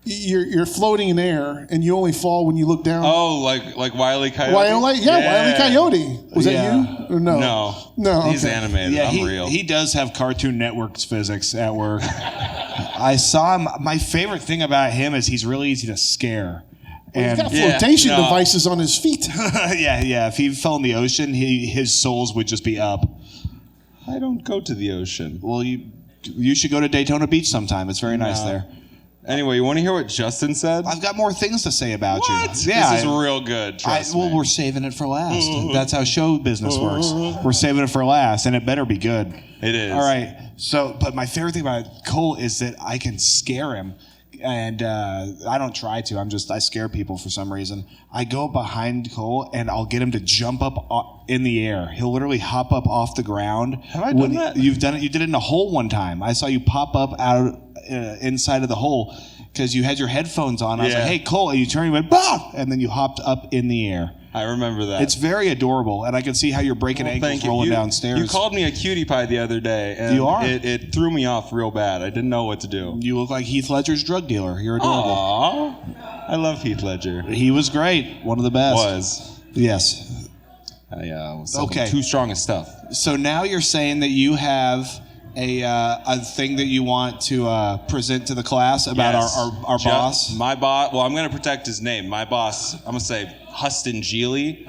You're floating in air, and you only fall when you look down. Oh, like Wile E. Coyote? Wile E. Coyote. Was that you? Or no? No. He's okay. animated. Yeah, I'm real. He does have Cartoon Network's physics at work. I saw him. My favorite thing about him is he's really easy to scare. He's got flotation no. devices on his feet. yeah. If he fell in the ocean, his soles would just be up. I don't go to the ocean. Well, you should go to Daytona Beach sometime. It's very nice there. Anyway, you want to hear what Justin said? I've got more things to say about you. Yeah, this is real good. Trust me. Well, we're saving it for last. That's how show business works. We're saving it for last, and it better be good. It is. All right. But my favorite thing about Cole is that I can scare him. And I don't try to. I scare people for some reason. I go behind Cole and I'll get him to jump up in the air. He'll literally hop up off the ground. Have I done that? You've done it. You did it in a hole one time. I saw you pop up out inside of the hole because you had your headphones on. I was like, "Hey, Cole!" And you turned and went, "Bah!" And then you hopped up in the air. I remember that. It's very adorable, and I can see how you're breaking ankles rolling downstairs. You called me a cutie pie the other day, and You are. It threw me off real bad. I didn't know what to do. You look like Heath Ledger's drug dealer. You're adorable. Aww. I love Heath Ledger. He was great. One of the best. Was. Yes. Was Okay. too strong of stuff. So now you're saying that you have a thing that you want to present to the class about Yes. our boss? My boss. Well, I'm going to protect his name. My boss. I'm going to say Huston Geely.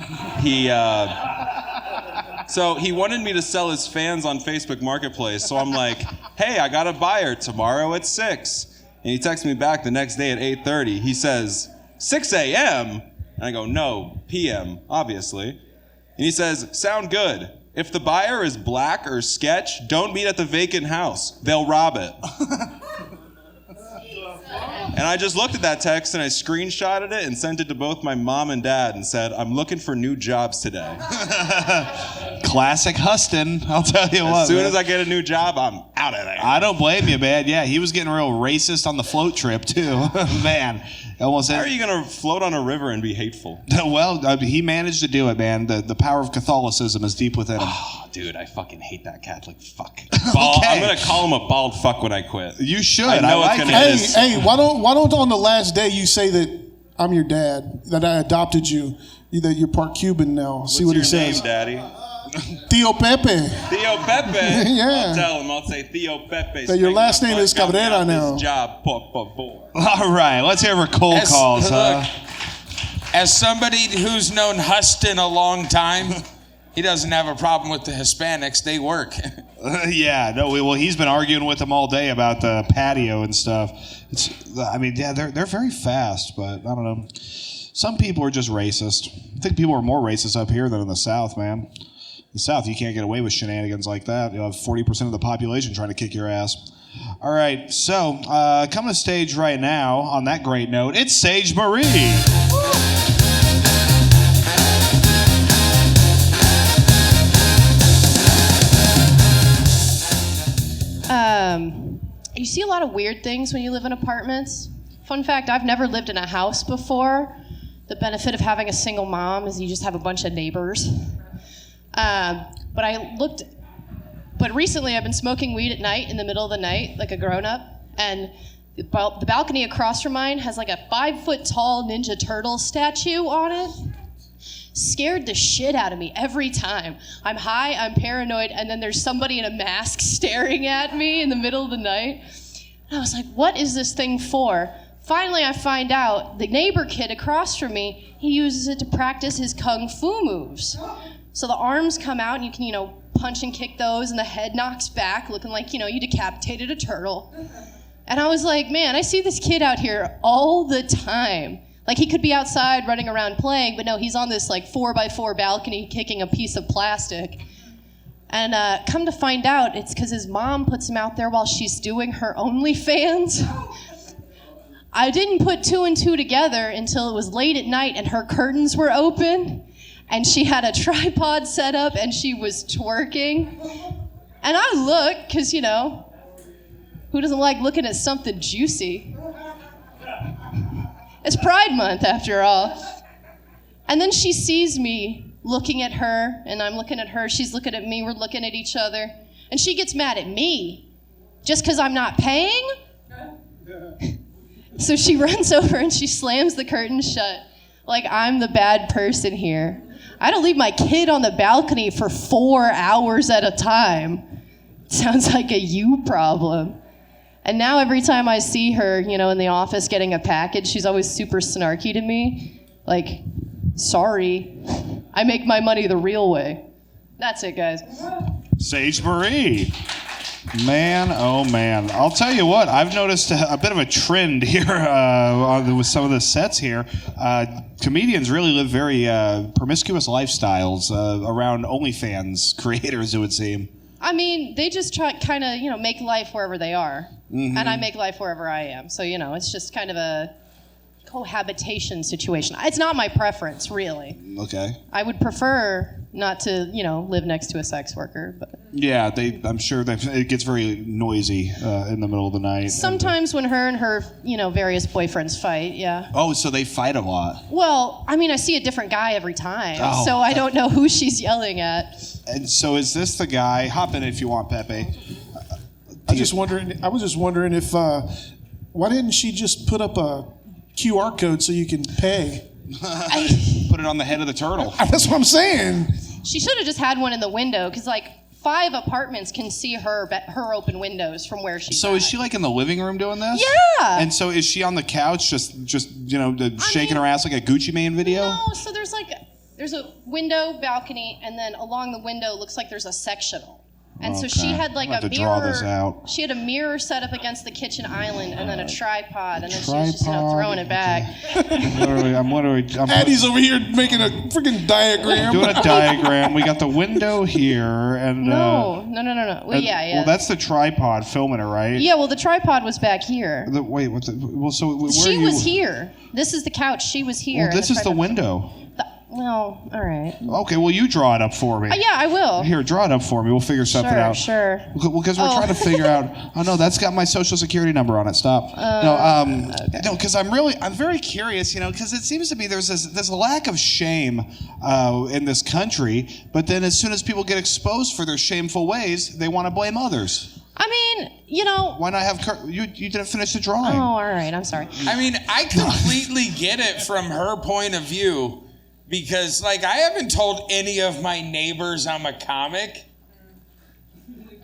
So he wanted me to sell his fans on Facebook Marketplace. So I'm like, hey, I got a buyer tomorrow at 6. And he texts me back the next day at 8:30. He says, 6 a.m.? And I go, no, p.m., obviously. And he says, sound good. If the buyer is black or sketch, don't meet at the vacant house. They'll rob it. And I just looked at that text and I screenshotted it and sent it to both my mom and dad and said, I'm looking for new jobs today. Classic Huston, I'll tell you what. As soon man. as I get a new job, I'm out of there. I don't blame you, man. Yeah, he was getting real racist on the float trip, too. Man. Almost. How are you going to float on a river and be hateful? Well, he managed to do it, man. The power of Catholicism is deep within him. Oh, dude, I fucking hate that Catholic fuck. I'm going to call him a bald fuck when I quit. You should. I know like it's going to it. Hey, why don't on the last day you say that I'm your dad, that I adopted you, that you're part Cuban now? See what he What's your says. name, Daddy? Theo Pepe. Theo Pepe? Yeah. I'll tell him. I'll say Theo Pepe. That your last name is Cabera now. This job, por favor. All right, let's hear for cold calls, huh? Look, as somebody who's known Huston a long time, he doesn't have a problem with the Hispanics. They work. Yeah, no. Well, he's been arguing with them all day about the patio and stuff. They're very fast, but I don't know. Some people are just racist. I think people are more racist up here than in the South, man. In the South, you can't get away with shenanigans like that. You'll have 40% of the population trying to kick your ass. All right, so coming to stage right now, on that great note, it's Sage Marie. You see a lot of weird things when you live in apartments. Fun fact, I've never lived in a house before. The benefit of having a single mom is you just have a bunch of neighbors. But recently I've been smoking weed at night in the middle of the night, like a grown-up, and the balcony across from mine has like a 5-foot-tall Ninja Turtle statue on it. Scared the shit out of me every time. I'm high, I'm paranoid, and then there's somebody in a mask staring at me in the middle of the night. And I was like, what is this thing for? Finally, I find out the neighbor kid across from me, he uses it to practice his kung fu moves. So the arms come out and you can, punch and kick those, and the head knocks back, looking like, you decapitated a turtle. And I was like, man, I see this kid out here all the time. Like, he could be outside running around playing, but no, he's on this, 4x4 balcony kicking a piece of plastic. And come to find out, it's because his mom puts him out there while she's doing her OnlyFans. I didn't put 2 and 2 together until it was late at night and her curtains were open, and she had a tripod set up and she was twerking. And I look, because, who doesn't like looking at something juicy? It's Pride Month, after all. And then she sees me looking at her, and I'm looking at her, she's looking at me, we're looking at each other, and she gets mad at me just because I'm not paying? So she runs over and she slams the curtain shut like I'm the bad person here. I don't leave my kid on the balcony for 4 hours at a time. Sounds like a you problem. And now every time I see her, in the office getting a package, she's always super snarky to me. Like, sorry, I make my money the real way. That's it, guys. Sage Marie. Man, oh man. I'll tell you what, I've noticed a bit of a trend here with some of the sets here. Comedians really live very promiscuous lifestyles around OnlyFans creators, it would seem. I mean, they just try kind of, make life wherever they are. Mm-hmm. And I make life wherever I am. So, it's just kind of a cohabitation situation. It's not my preference, really. Okay. I would prefer not to, live next to a sex worker. But yeah, I'm sure it gets very noisy in the middle of the night. Sometimes when her and her, various boyfriends fight, yeah. Oh, so they fight a lot. Well, I mean, I see a different guy every time, so I don't know who she's yelling at. And so is this the guy? Hop in if you want, Pepe. I was just wondering if, why didn't she just put up a QR code so you can pay? Put it on the head of the turtle. That's what I'm saying. She should have just had one in the window, because 5 apartments can see her open windows from where she's So at. is she in the living room doing this? Yeah. And so is she on the couch just shaking her ass like a Gucci Mane video? No, so there's a window, balcony, and then along the window looks like there's a sectional. And so she had I'm a to draw this out. She had a mirror set up against the kitchen island, and then a tripod, and then she was just throwing it back. Addie's over here making a freaking diagram. Doing a diagram. We got the window here, and No. Well, yeah. Well, that's the tripod filming it, right? Yeah. Well, the tripod was back here. Where She are you? was here. This is the couch. She was here. Well, this is the window. Well, all right. Okay, well, you draw it up for me. Yeah, I will. Here, draw it up for me. We'll figure something out. Sure. Because we're trying to figure out. Oh no, that's got my social security number on it. Stop. No, because I'm very curious. Because it seems to me there's a lack of shame in this country, but then as soon as people get exposed for their shameful ways, they want to blame others. I mean, Why not have you didn't finish the drawing? Oh, all right. I'm sorry. I mean, I completely get it from her point of view because, I haven't told any of my neighbors I'm a comic.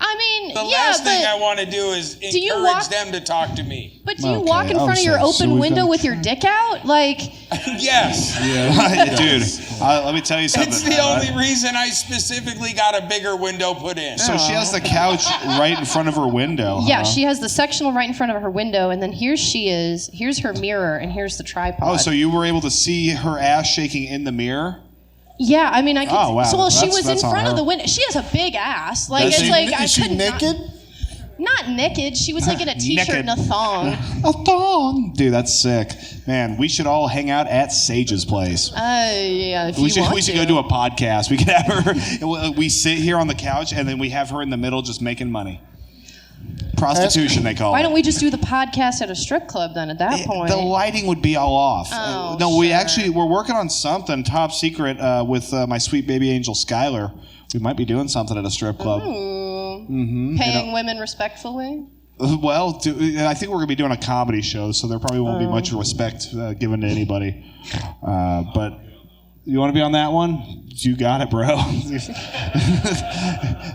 I mean, The last thing I want to do is encourage them to talk to me. But do you walk in front of your open window with your dick out? Yes. Yeah. Dude, let me tell you something. It's the only reason I specifically got a bigger window put in. So she has the couch right in front of her window. Yeah, huh? she has the sectional right in front of her window, and then here she is. Here's her mirror, and here's the tripod. Oh, so you were able to see her ass shaking in the mirror? Yeah, I mean, I could. Oh, wow. So, she was in That's on front of her. the window. She has a big ass. Is she naked? Not naked. She was in a t-shirt and a thong. A thong. Dude, that's sick. Man, we should all hang out at Sage's place. Yeah, if We you want should to. go do a podcast. We could have her. We sit here on the couch, and then we have her in the middle just making money. Prostitution, they call it. Why don't we just do the podcast at a strip club then? At that point, The lighting would be all off. Oh, no, we're working on something top secret with my sweet baby angel Skylar. We might be doing something at a strip club. Paying women respectfully. Well, I think we're going to be doing a comedy show, so there probably won't be much respect given to anybody. But you want to be on that one? You got it, bro.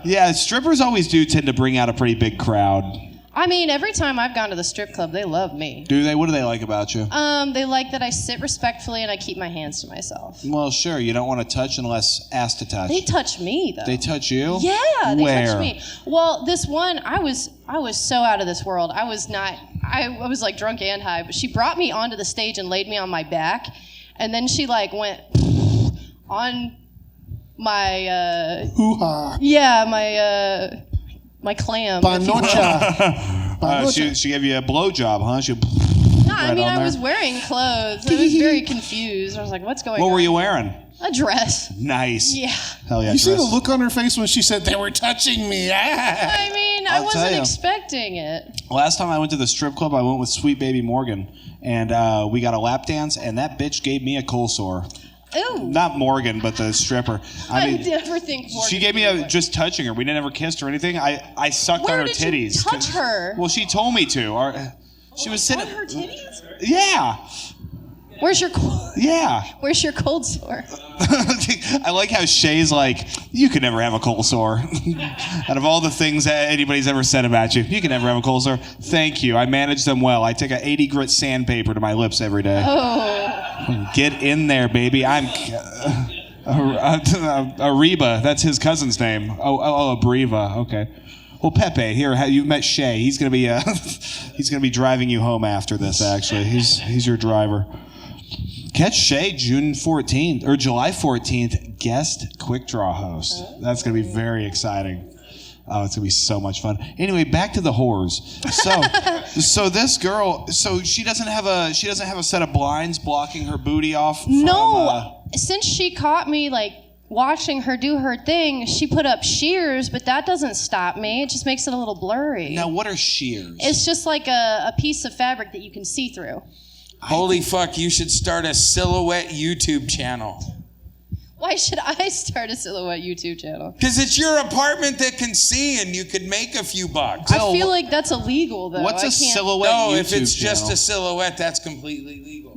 Yeah, strippers always do tend to bring out a pretty big crowd. I mean, every time I've gone to the strip club, they love me. Do they? What do they like about you? They like that I sit respectfully and I keep my hands to myself. Well, sure. You don't want to touch unless asked to touch. They touch me though. They touch you? Yeah, they Where? touch me. Well, this one, I was so out of this world. I was like drunk and high, but she brought me onto the stage and laid me on my back, and then she went on my Hoo-ha. Yeah, my clam. Panocha. She gave you a blowjob, huh? No, I mean, I was wearing clothes. I was very confused. I was like, what's going on? What were you wearing? A dress. Nice. Yeah. Hell yeah. You see the dress. look on her face when she said they were touching me. I mean, I I'll wasn't tell you. expecting it. Last time I went to the strip club, I went with Sweet Baby Morgan, and we got a lap dance, and that bitch gave me a cold sore. Ooh. Not Morgan, but the stripper. I never think Morgan. She gave me just touching her. We never kissed or anything. I sucked Where on her did you titties. touch her? Well, she told me to. She was sitting. On her titties? Yeah. Where's your cold sore? I like how Shay's like, you could never have a cold sore. Out of all the things that anybody's ever said about you, you can never have a cold sore. Thank you. I manage them well. I take a 80 grit sandpaper to my lips every day. Oh. Get in there, baby. I'm Ariba. That's his cousin's name. Abriva. Okay. Well, Pepe, here you've met Shay. He's gonna be driving you home after this. Actually, he's your driver. Catch Shay June 14th or July 14th, guest Quick Draw host. That's gonna be very exciting. Oh, it's gonna be so much fun. Anyway, back to the whores. So this girl, she doesn't have a set of blinds blocking her booty off. No, since she caught me watching her do her thing, she put up shears, but that doesn't stop me. It just makes it a little blurry. Now, what are shears? It's just like a piece of fabric that you can see through. Holy fuck, you should start a silhouette YouTube channel. Why should I start a silhouette YouTube channel? Because it's your apartment that can see and you could make a few bucks. I feel like that's illegal, though. What's a silhouette No, YouTube if it's just channel? a silhouette, that's completely legal.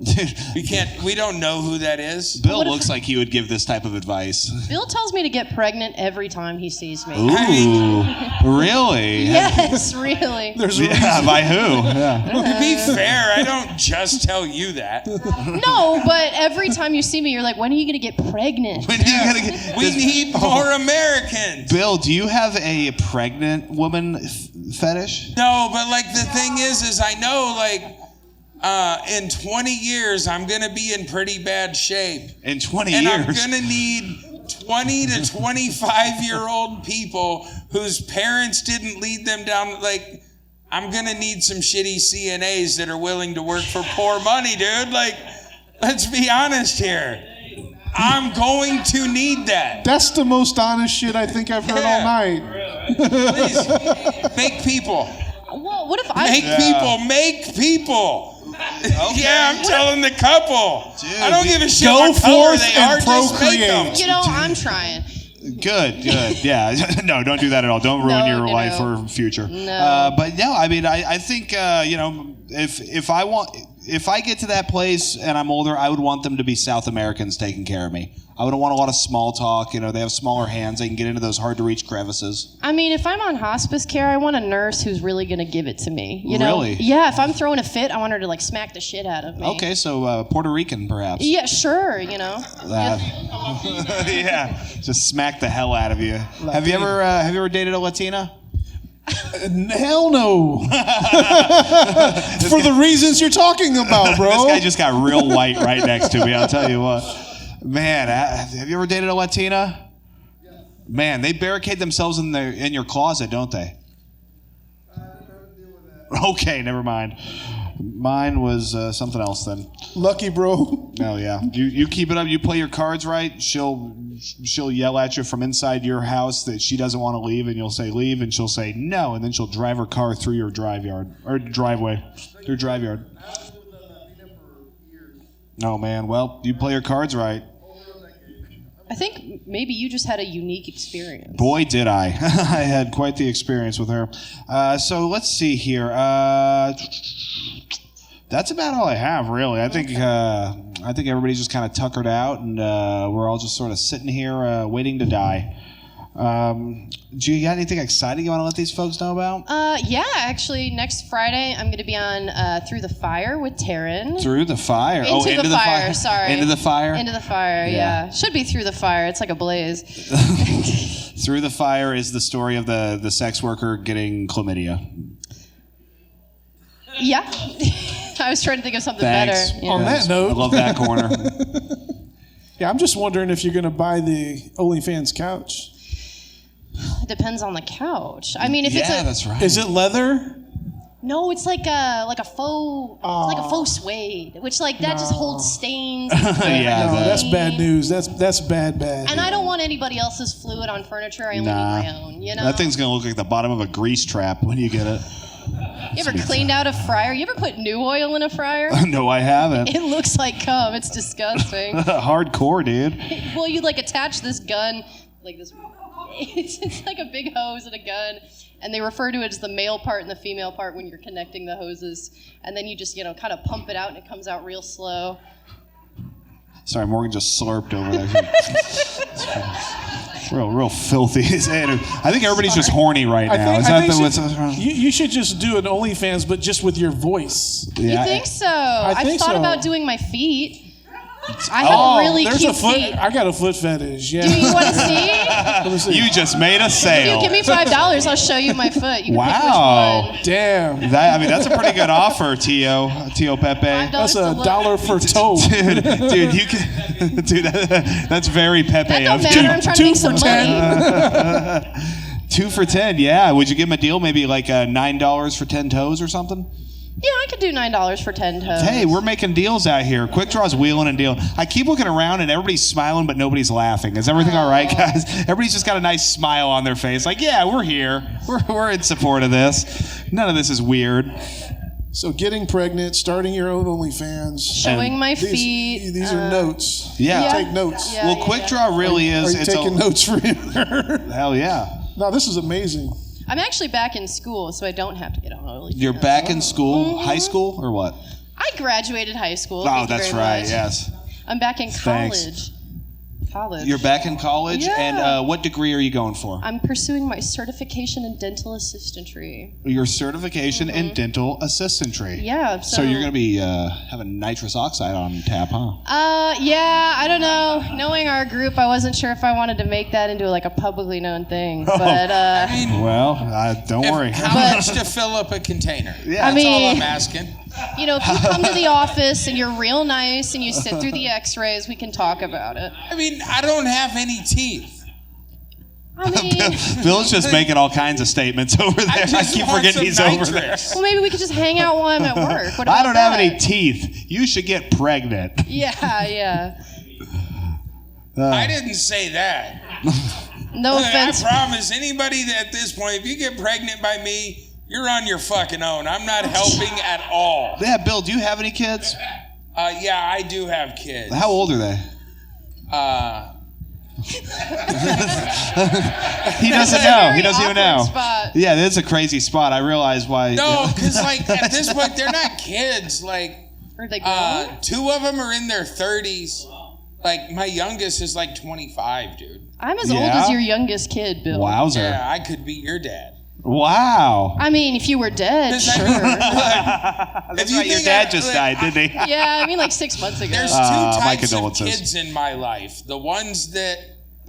We don't know who that is. Bill looks like he would give this type of advice. Bill tells me to get pregnant every time he sees me. Ooh, really? Yes, really. By who? Yeah. To be fair, I don't just tell you that. No, but every time you see me, you're like, when are you going to get pregnant? When are you gonna get? We need more Americans. Bill, do you have a pregnant woman fetish? No, but the thing is I know in 20 years I'm gonna be in pretty bad shape. In 20 and years, I'm gonna need 20 to 25-year-old people whose parents didn't lead them down. I'm gonna need some shitty CNAs that are willing to work for poor money, dude. Let's be honest here. I'm going to need that. That's the most honest shit I think I've heard all night. Please, make people. Well, what if Make people. Yeah, I'm telling the couple. Dude, I don't give a shit go what color forth they and are, just make them. procreate. You know, I'm trying. Good. Yeah. No, don't do that at all. Don't ruin your life or future. No. But no, I mean, I think if I get to that place and I'm older, I would want them to be South Americans taking care of me. I wouldn't want a lot of small talk. They have smaller hands. They can get into those hard to reach crevices. I mean, if I'm on hospice care, I want a nurse who's really going to give it to me. You know? Really? Yeah, if I'm throwing a fit, I want her to like smack the shit out of me. Okay, so Puerto Rican perhaps. Yeah, sure, Yeah, just smack the hell out of you. Have you ever dated a Latina? Hell no. For the reasons you're talking about, bro. This guy just got real white right next to me. I'll tell you what. Man, have you ever dated a Latina? Man, they barricade themselves in your closet, don't they? Okay, never mind. Mine was something else then. Lucky, bro. Oh yeah, you keep it up. You play your cards right. She'll yell at you from inside your house that she doesn't want to leave, and you'll say leave, and she'll say no, and then she'll drive her car through your driveway, through drive yard. No man, well you play your cards right. I think maybe you just had a unique experience. Boy, did I. I had quite the experience with her. So let's see here. That's about all I have, really. I think everybody's just kind of tuckered out, and we're all just sort of sitting here waiting to die. Do you got anything exciting you want to let these folks know about? Yeah, actually, next Friday I'm going to be on Through the Fire with Taryn. Through the Fire? Into the Fire, sorry. Into the Fire? Into the Fire, yeah. Should be Through the Fire. It's like a blaze. Through the Fire is the story of the sex worker getting chlamydia. Yeah. I was trying to think of something Thanks. better. On that note. I love that corner. Yeah, I'm just wondering if you're going to buy the OnlyFans couch. It depends on the couch. I mean, if it's that's right. Is it leather? No, it's like a faux. It's like a faux suede, which that just holds stains. Yeah, No, that's bad news. That's bad. And I don't want anybody else's fluid on furniture. I only need my own. You know. That thing's gonna look like the bottom of a grease trap when you get it. You ever cleaned out a fryer? You ever put new oil in a fryer? No, I haven't. It looks like cum. It's disgusting. Hardcore, dude. Well, you attach this gun, like this. It's like a big hose and a gun, and they refer to it as the male part and the female part when you're connecting the hoses, and then you just kind of pump it out and it comes out real slow. Sorry, Morgan just slurped over there. Real filthy. I think everybody's just horny right now. You should just do an OnlyFans, but just with your voice. Yeah. You think so? I've thought about doing my feet. I have really there's cute a foot. feet. I got a foot fetish. Yeah. Do you want to see? Let me see. You just made a If sale. you give me $5, I'll show you my foot. You can pick Wow. which one. Damn. That's a pretty good offer, Tio Pepe. That's $5 $1 for toe. Dude, you can, dude, that's very Pepe. That don't of matter. I'm trying to make some money. 2 for 10, yeah. Would you give him a deal? Maybe like $9 for 10 toes or something? Yeah, I could do $9 for 10 toes. Hey, we're making deals out here. Quick Draw's wheeling and dealing. I keep looking around and everybody's smiling, but nobody's laughing. Is everything all right, guys? Everybody's just got a nice smile on their face. Like, yeah, we're here. We're in support of this. None of this is weird. So getting pregnant, starting your own OnlyFans. Showing my feet. These are notes. Yeah. Take notes. Yeah, Well, Quick Draw really Are is. you taking notes for him? Hell yeah. No, this is amazing. I'm actually back in school, so I don't have to get on OnlyFans. You're back in school, high school, or what? I graduated high school. Oh, Thank you that's very right. much. Yes. I'm back in Thanks. college. College. You're back in college, Yeah. and what degree are you going for? I'm pursuing my certification in dental assistantry. Your certification in dental assistantry. Yeah. So you're going to be having nitrous oxide on tap, huh? Yeah, I don't know. Knowing our group, I wasn't sure if I wanted to make that into a publicly known thing. But Well, don't worry. How much to fill up a container? Yeah, That's all I'm asking. if you come to the office and you're real nice and you sit through the x-rays, we can talk about it. I mean, I don't have any teeth. I mean, Bill's just making all kinds of statements over there. I keep forgetting he's over there. well, maybe we could just hang out while I'm at work. What I about don't have that? any teeth. You should get pregnant. Yeah. I didn't say that. No Look, offense. I promise anybody that at this point, if you get pregnant by me, you're on your fucking own. I'm not helping at all. Yeah, Bill, do you have any kids? Yeah, I do have kids. How old are they? He doesn't know. He doesn't even know. Spot. Yeah, that's a crazy spot. I realize why. No, because like at this point, they're not kids. Like, Are they grown? 2 of them are in their 30s. Like, my youngest is like 25, dude. I'm as old Yeah? as your youngest kid, Bill. Wowzer. Yeah, I could be your dad. Wow. I mean, if you were dead, Does that- sure. That's you right. Your think dad I- just like- died, didn't he? Yeah, I mean, like 6 months ago. There's two my types of condolences. kids in my life. The ones that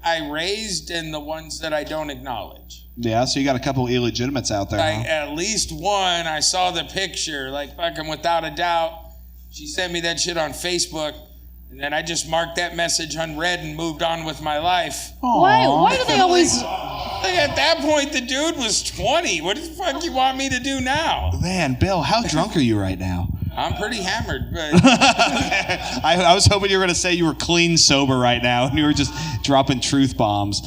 I raised and the ones that I don't acknowledge. Yeah, so you got a couple illegitimates out there. Like, Huh? at least one, I saw the picture, like, fucking without a doubt. She sent me that shit on Facebook, and then I just marked that message unread and moved on with my life. Why do they always... Like, at that point, the dude was 20. What the fuck you want me to do now? Man, Bill, how drunk are you right now? I'm pretty hammered, but I was hoping you were going to say you were clean sober right now and you were just dropping truth bombs.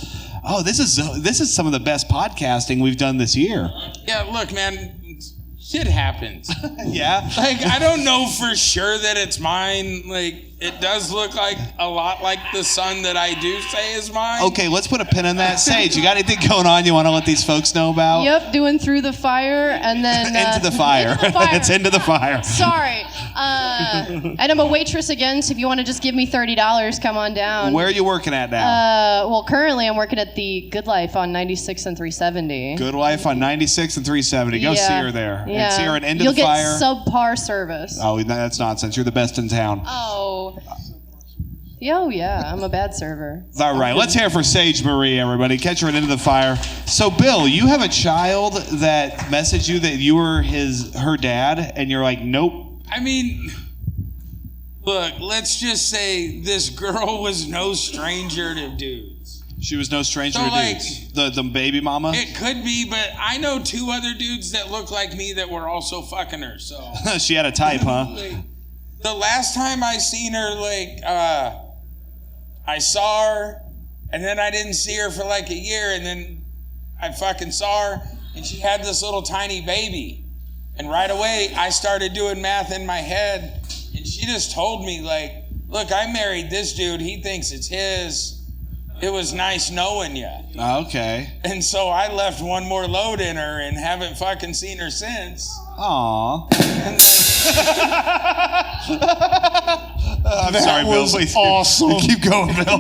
Oh, this is some of the best podcasting we've done this year. yeah, look, man, shit happens. Yeah? Like, I don't know for sure that it's mine. Like, it does look like a lot like the son that I do say is mine. Okay, let's put a pin in that. Sage, you got anything going on you want to let these folks know about? Yep, doing Through the Fire, and then... Into the fire. Into the fire. It's into the fire. Sorry. And I'm a waitress again, so if you want to just give me $30, come on down. Where are you working at now? Well, currently I'm working at the Good Life on 96 and 370. Good Life on 96 and 370. Go see her there. Yeah. And see her at Into You'll the Fire. get subpar service. Oh, that's nonsense. You're the best in town. Oh. Oh, yeah. I'm a bad server. All right, let's hear it for Sage Marie, everybody. Catch her at Into the Fire. So, Bill, you have a child that messaged you that you were her dad, and you're like, nope. I mean, look, let's just say this girl was no stranger to dudes. She was no stranger So, to like, dudes. The baby mama? It could be, but I know 2 other dudes that look like me that were also fucking her, so. She had a type, huh? Like, the last time I seen her, like, I saw her, and then I didn't see her for like a year, and then I fucking saw her, and she had this little tiny baby. And right away, I started doing math in my head, and she just told me, like, look, I married this dude. He thinks it's his. It was nice knowing you. Okay. And so I left one more load in her and haven't fucking seen her since. Aw. And I'm sorry, Bill. was Please awesome. keep going, Bill.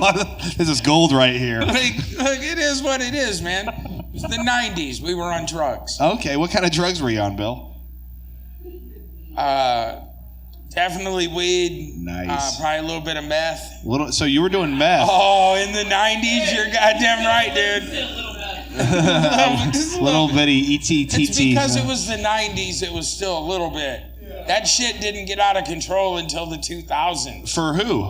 This is gold right here. look, it is what it is, man. It's the 90s. We were on drugs. Okay, what kind of drugs were you on, Bill? Definitely weed. Nice. Probably a little bit of meth. So you were doing meth. Oh, in the 90s, you're goddamn right, dude. Just a Little bitty ETTT. It's because it was the 90s, it was still a little bit. That shit didn't get out of control until the 2000s. For who?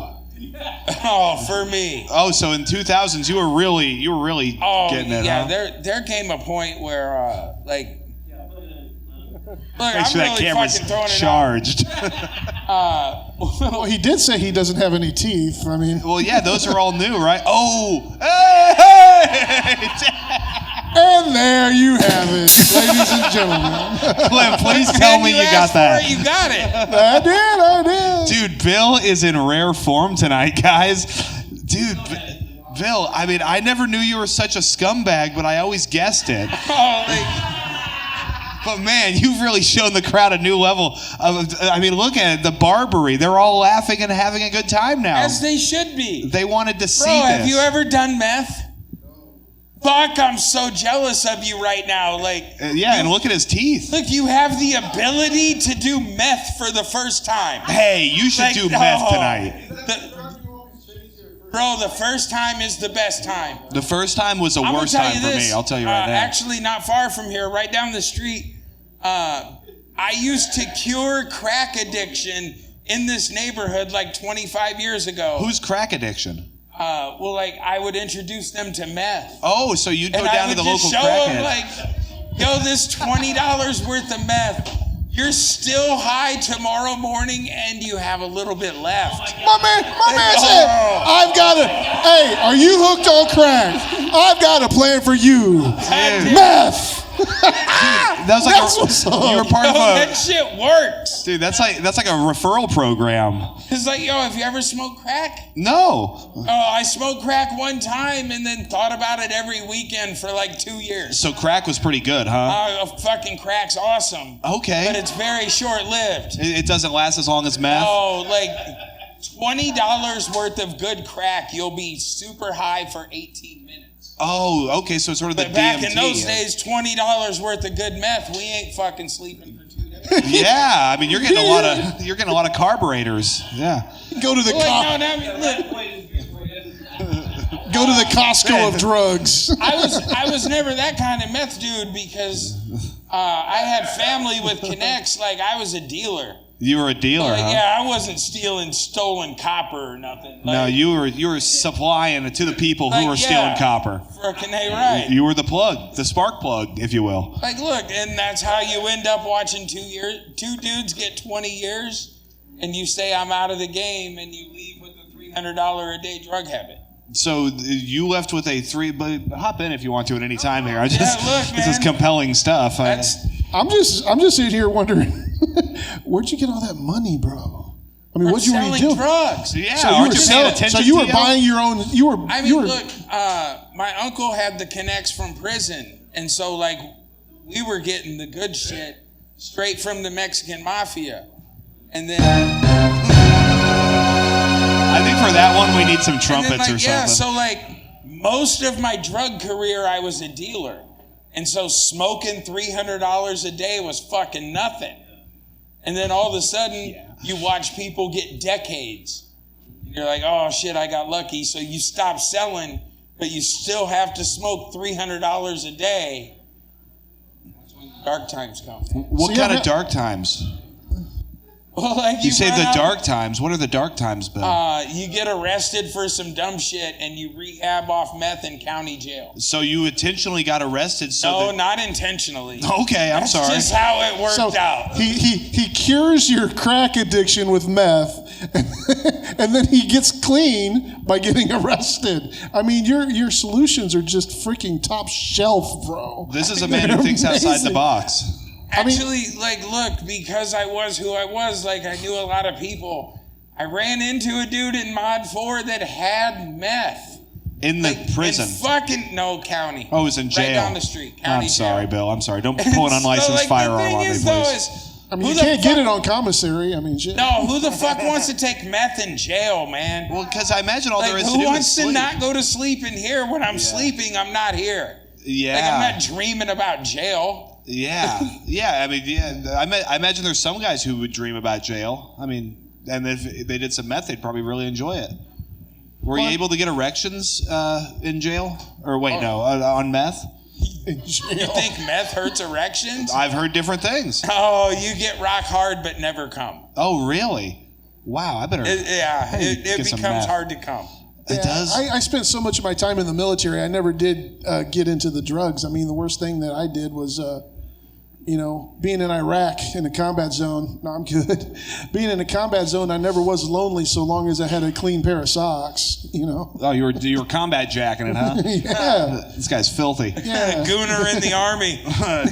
Oh, for me. Oh, so in 2000s you were really getting it, yeah, huh? there came a point where, like, look, Make I'm sure that really camera's fucking throwing it charged. Well, he did say he doesn't have any teeth. I mean, Well, yeah, those are all new, right? Oh, hey! and there you have it, ladies and gentlemen. Clint, please tell me you got asked that. for it, you got it. I did. Dude, Bill is in rare form tonight, guys. Dude, Bill, I mean, I never knew you were such a scumbag, but I always guessed it. Oh, like, But man, you've really shown the crowd a new level of, I mean, look at it, the Barbary. They're all laughing and having a good time now. as they should be. They wanted to see Bro, this. have you ever done meth? Fuck, I'm so jealous of you right now. Like, Yeah, and look at his teeth. look, you have the ability to do meth for the first time. Hey, you should Like, do meth oh, tonight. Bro, the first time is the best time. The first time was the I'm gonna worst tell time you for this, me. I'll tell you right now. Actually, not far from here, right down the street, I used to cure crack addiction in this neighborhood like 25 years ago. Who's crack addiction? Well, like, I would introduce them to meth. Oh, so you'd go And down I to would the just local show them, crackhead. like, yo, this $20 worth of meth. You're still high tomorrow morning and you have a little bit left. My man said, I've got a, hey, are you hooked on crack? I've got a plan for you. Meth. That was like That's what's up. you were part of That a shit works. dude. That's like a referral program. It's like, yo, have you ever smoked crack? No. Oh, I smoked crack one time and then thought about it every weekend for like 2 years. So crack was pretty good, huh? Fucking crack's awesome. Okay. But it's very short-lived. It doesn't last as long as meth. Oh, like $20 worth of good crack, you'll be super high for 18 minutes. Oh, okay. So it's sort of the But back DMT. in those days, $20 worth of good meth, we ain't fucking sleeping for 2 days. Yeah, I mean you're getting a lot of carburetors. Yeah. Go to the go to the Costco of drugs. I was never that kind of meth dude because I had family with connects. Like I was a dealer. You were a dealer, huh? Yeah, I wasn't stealing stolen copper or nothing. No, you were supplying it to the people who were stealing copper. Fucking A, right. You were the plug, the spark plug, if you will. Like, look, and that's how you end up watching 2 dudes get 20 years, and you say I'm out of the game, and you leave with a $300 a day drug habit. So you left with but hop in if you want to at any time here. Look, man. This is compelling stuff. I'm just sitting here wondering, where'd you get all that money, bro? I mean, what you were doing? Drugs. Yeah, So aren't you paying attention? So you were to buying your own. Look, my uncle had the connects from prison, and so like we were getting the good shit straight from the Mexican mafia, and then I think for that one we need some trumpets or something. Yeah, so like most of my drug career, I was a dealer, and so smoking $300 a day was fucking nothing. And then all of a sudden, you watch people get decades. You're like, oh shit, I got lucky. So you stop selling, but you still have to smoke $300 a day. That's when the dark times come. What kind of dark times? Well, like You say run the out- dark times. What are the dark times, Bill? You get arrested for some dumb shit and you rehab off meth in county jail. So you intentionally got arrested No, not intentionally. Okay, I'm sorry. That's just how it worked out. He cures your crack addiction with meth, and then he gets clean by getting arrested. I mean, your solutions are just freaking top shelf, bro. This is a man who thinks outside the box. Actually, look, because I was who I was, I knew a lot of people. I ran into a dude in Mod 4 that had meth. In the prison? In fucking, no, county. Oh, it was in jail. Right down the street, county I'm sorry, jail. Bill. I'm sorry. Don't pull an unlicensed firearm on me, please. I mean, you can't get it on commissary. I mean, shit. No, who the fuck wants to take meth in jail, man? Well, because I imagine all there is to who do is wants to sleep. not go to sleep in here? When I'm sleeping, I'm not here. Yeah. I'm not dreaming about jail. Yeah. I mean, I imagine there's some guys who would dream about jail. I mean, and if they did some meth, they'd probably really enjoy it. Were you able to get erections in jail? Or wait, no, on meth? In jail. You think meth hurts erections? I've heard different things. Oh, you get rock hard but never come. Oh, really? Wow, I better. It get some becomes meth. hard to come. It does? I spent so much of my time in the military. I never did get into the drugs. I mean, the worst thing that I did was, being in Iraq in a combat zone. No, I'm good. Being in a combat zone, I never was lonely so long as I had a clean pair of socks. Oh, you were combat jacking it, huh? Yeah. This guy's filthy. Yeah. Gooner in the army.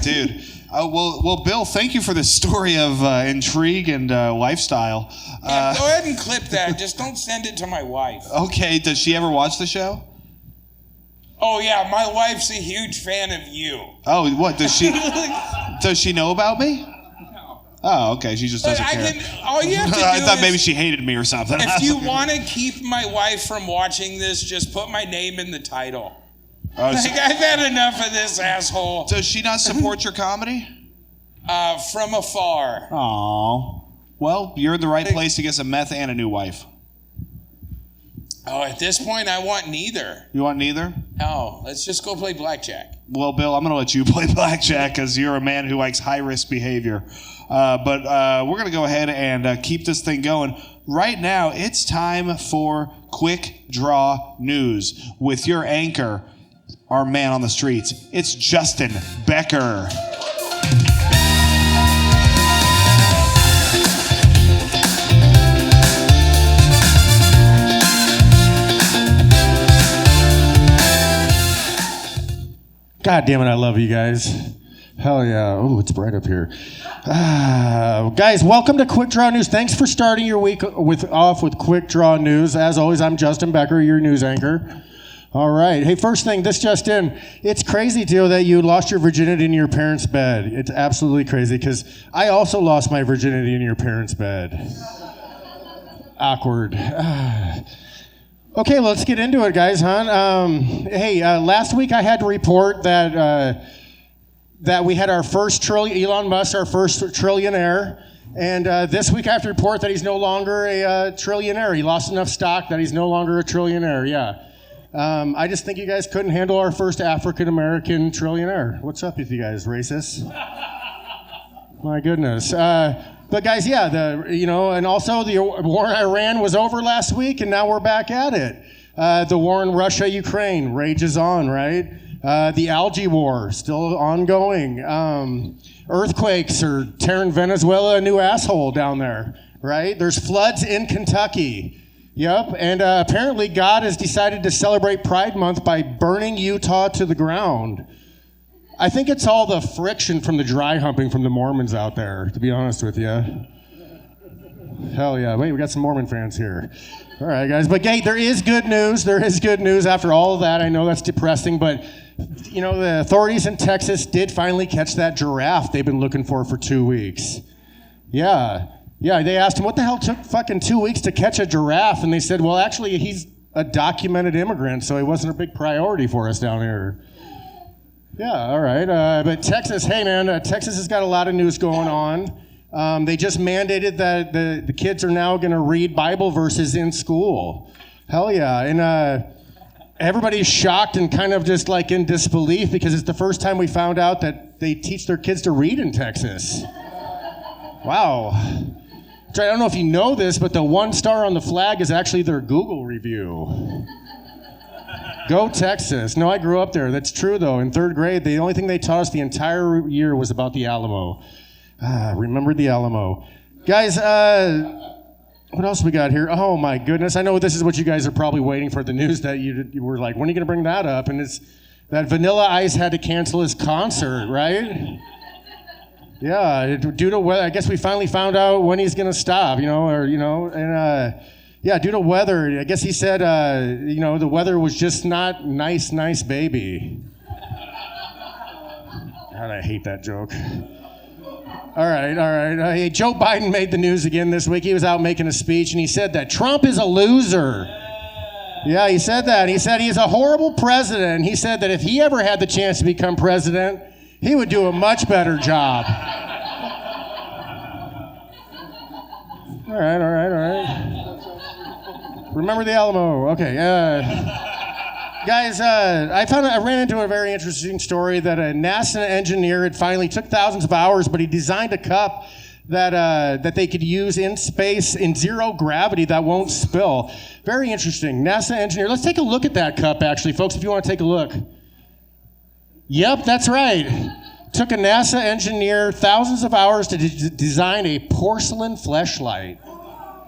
Dude. Well, Bill, thank you for this story of intrigue and lifestyle. Yeah, go ahead and clip that. Just don't send it to my wife. Okay, does she ever watch the show? Oh, yeah, my wife's a huge fan of you. Oh, what, does she know about me? No. Oh, okay, she just doesn't care. All you have to do I thought is, maybe she hated me or something. if you want to keep my wife from watching this, just put my name in the title. I've had enough of this asshole. Does she not support your comedy? From afar. Aw. Well, you're in the right place to get some meth and a new wife. Oh, at this point, I want neither. You want neither? No, let's just go play blackjack. Well, Bill, I'm going to let you play blackjack because you're a man who likes high-risk behavior. But we're going to go ahead and keep this thing going. Right now, it's time for Quick Draw News with your anchor, our man on the streets. It's Justin Becker. God damn it, I love you guys. Hell yeah. Oh, it's bright up here. Guys, welcome to Quick Draw News. Thanks for starting your week off with Quick Draw News. As always, I'm Justin Becker, your news anchor. All right. Hey, first thing, this just in. It's crazy, Tio, that you lost your virginity in your parents' bed. It's absolutely crazy, because I also lost my virginity in your parents' bed. Awkward. Okay, let's get into it, guys, huh? Last week I had to report that we had our first Elon Musk, our first trillionaire. And this week I have to report that he's no longer a trillionaire. He lost enough stock that he's no longer a trillionaire, yeah. I just think you guys couldn't handle our first African-American trillionaire. What's up with you guys, racists? My goodness. But guys, yeah, and also the war in Iran was over last week, and now we're back at it. The war in Russia-Ukraine rages on, right? The algae war still ongoing. Earthquakes are tearing Venezuela a new asshole down there, right? There's floods in Kentucky. Yep, and apparently God has decided to celebrate Pride Month by burning Utah to the ground. I think it's all the friction from the dry humping from the Mormons out there, to be honest with you. Hell yeah. Wait, we got some Mormon fans here. All right, guys. But, hey, there is good news. There is good news after all of that. I know that's depressing, but, the authorities in Texas did finally catch that giraffe they've been looking for 2 weeks. Yeah. Yeah, they asked him, what the hell took fucking 2 weeks to catch a giraffe? And they said, well, actually, he's a documented immigrant, so he wasn't a big priority for us down here. Yeah, all right. But Texas, hey, man, Texas has got a lot of news going on. They just mandated that the kids are now going to read Bible verses in school. Hell yeah. And everybody's shocked and kind of just like in disbelief because it's the first time we found out that they teach their kids to read in Texas. Wow. I don't know if you know this, but the 1 star on the flag is actually their Google review. Go Texas. No, I grew up there. That's true, though. In 3rd grade, the only thing they taught us the entire year was about the Alamo. Remember the Alamo. Guys, what else we got here? Oh, my goodness. I know this is what you guys are probably waiting for, the news that you were like, when are you going to bring that up? And it's that Vanilla Ice had to cancel his concert, right? Yeah, due to weather. I guess we finally found out when he's going to stop, due to weather. I guess he said, the weather was just not nice, baby. God, I hate that joke. All right. Hey, Joe Biden made the news again this week. He was out making a speech, and he said that Trump is a loser. Yeah, he said that. He said he's a horrible president. He said that if he ever had the chance to become president, he would do a much better job. All right. Remember the Alamo. Okay. Guys, I ran into a very interesting story that a NASA engineer had finally took thousands of hours, but he designed a cup that they could use in space in zero gravity that won't spill. Very interesting. NASA engineer. Let's take a look at that cup, actually, folks, if you want to take a look. Yep, that's right. Took a NASA engineer thousands of hours to design a porcelain fleshlight.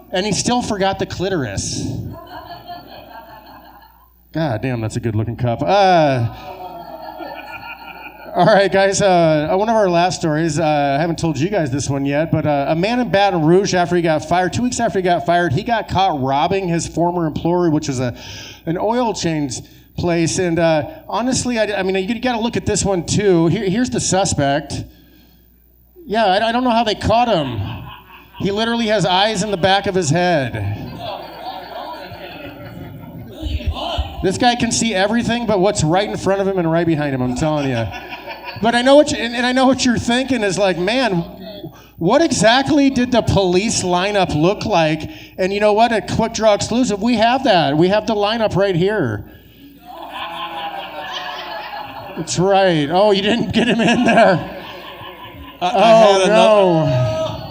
And he still forgot the clitoris. God damn, that's a good looking cup. All right, guys, one of our last stories, I haven't told you guys this one yet, but a man in Baton Rouge, 2 weeks after he got fired, he got caught robbing his former employer, which was an oil change place. And honestly, I mean, you got to look at this one too. Here's the suspect. Yeah, I don't know how they caught him. He literally has eyes in the back of his head. This guy can see everything but what's right in front of him and right behind him, I'm telling you. But I know what you're thinking is like, man, what exactly did the police lineup look like? And you know what? At Quick Draw Exclusive, we have that. We have the lineup right here. That's right. Oh, you didn't get him in there.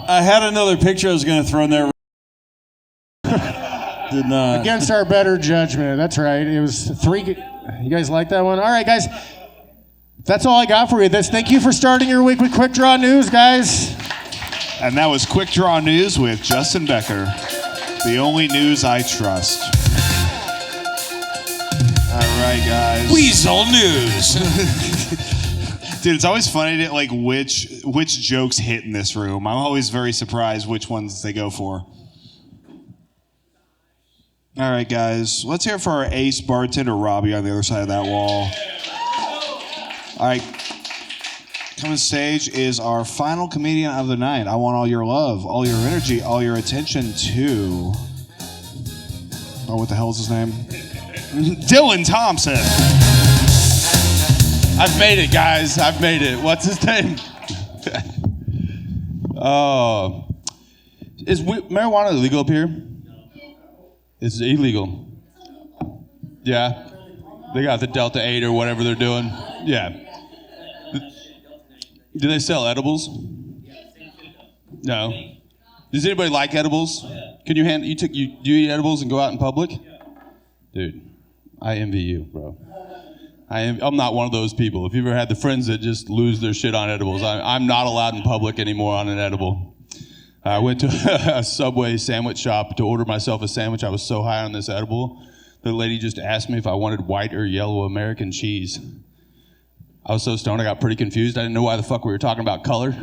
I had another picture I was going to throw in there. Did not. Against our better judgment. That's right. It was 3. You guys like that one? All right, guys. That's all I got for you. Thank you for starting your week with Quick Draw News, guys. And that was Quick Draw News with Justin Becker. The only news I trust. All right, guys. Weasel News. Dude, it's always funny to like which jokes hit in this room. I'm always very surprised which ones they go for. All right, guys, let's hear it for our ace bartender, Robbie, on the other side of that wall. All right, coming to stage is our final comedian of the night. I want all your love, all your energy, all your attention to... Oh, what the hell is his name? Dylan Thompson. I've made it, guys. I've made it. What's his name? Is marijuana illegal up here? It's illegal. Yeah. They got the Delta 8 or whatever they're doing. Yeah. Do they sell edibles? No. Does anybody like edibles? Can you do you eat edibles and go out in public? Dude, I envy you, bro. I'm not one of those people. If you've ever had the friends that just lose their shit on edibles, I'm not allowed in public anymore on an edible. I went to a Subway sandwich shop to order myself a sandwich. I was so high on this edible, the lady just asked me if I wanted white or yellow American cheese. I was so stoned I got pretty confused. I didn't know why the fuck we were talking about color.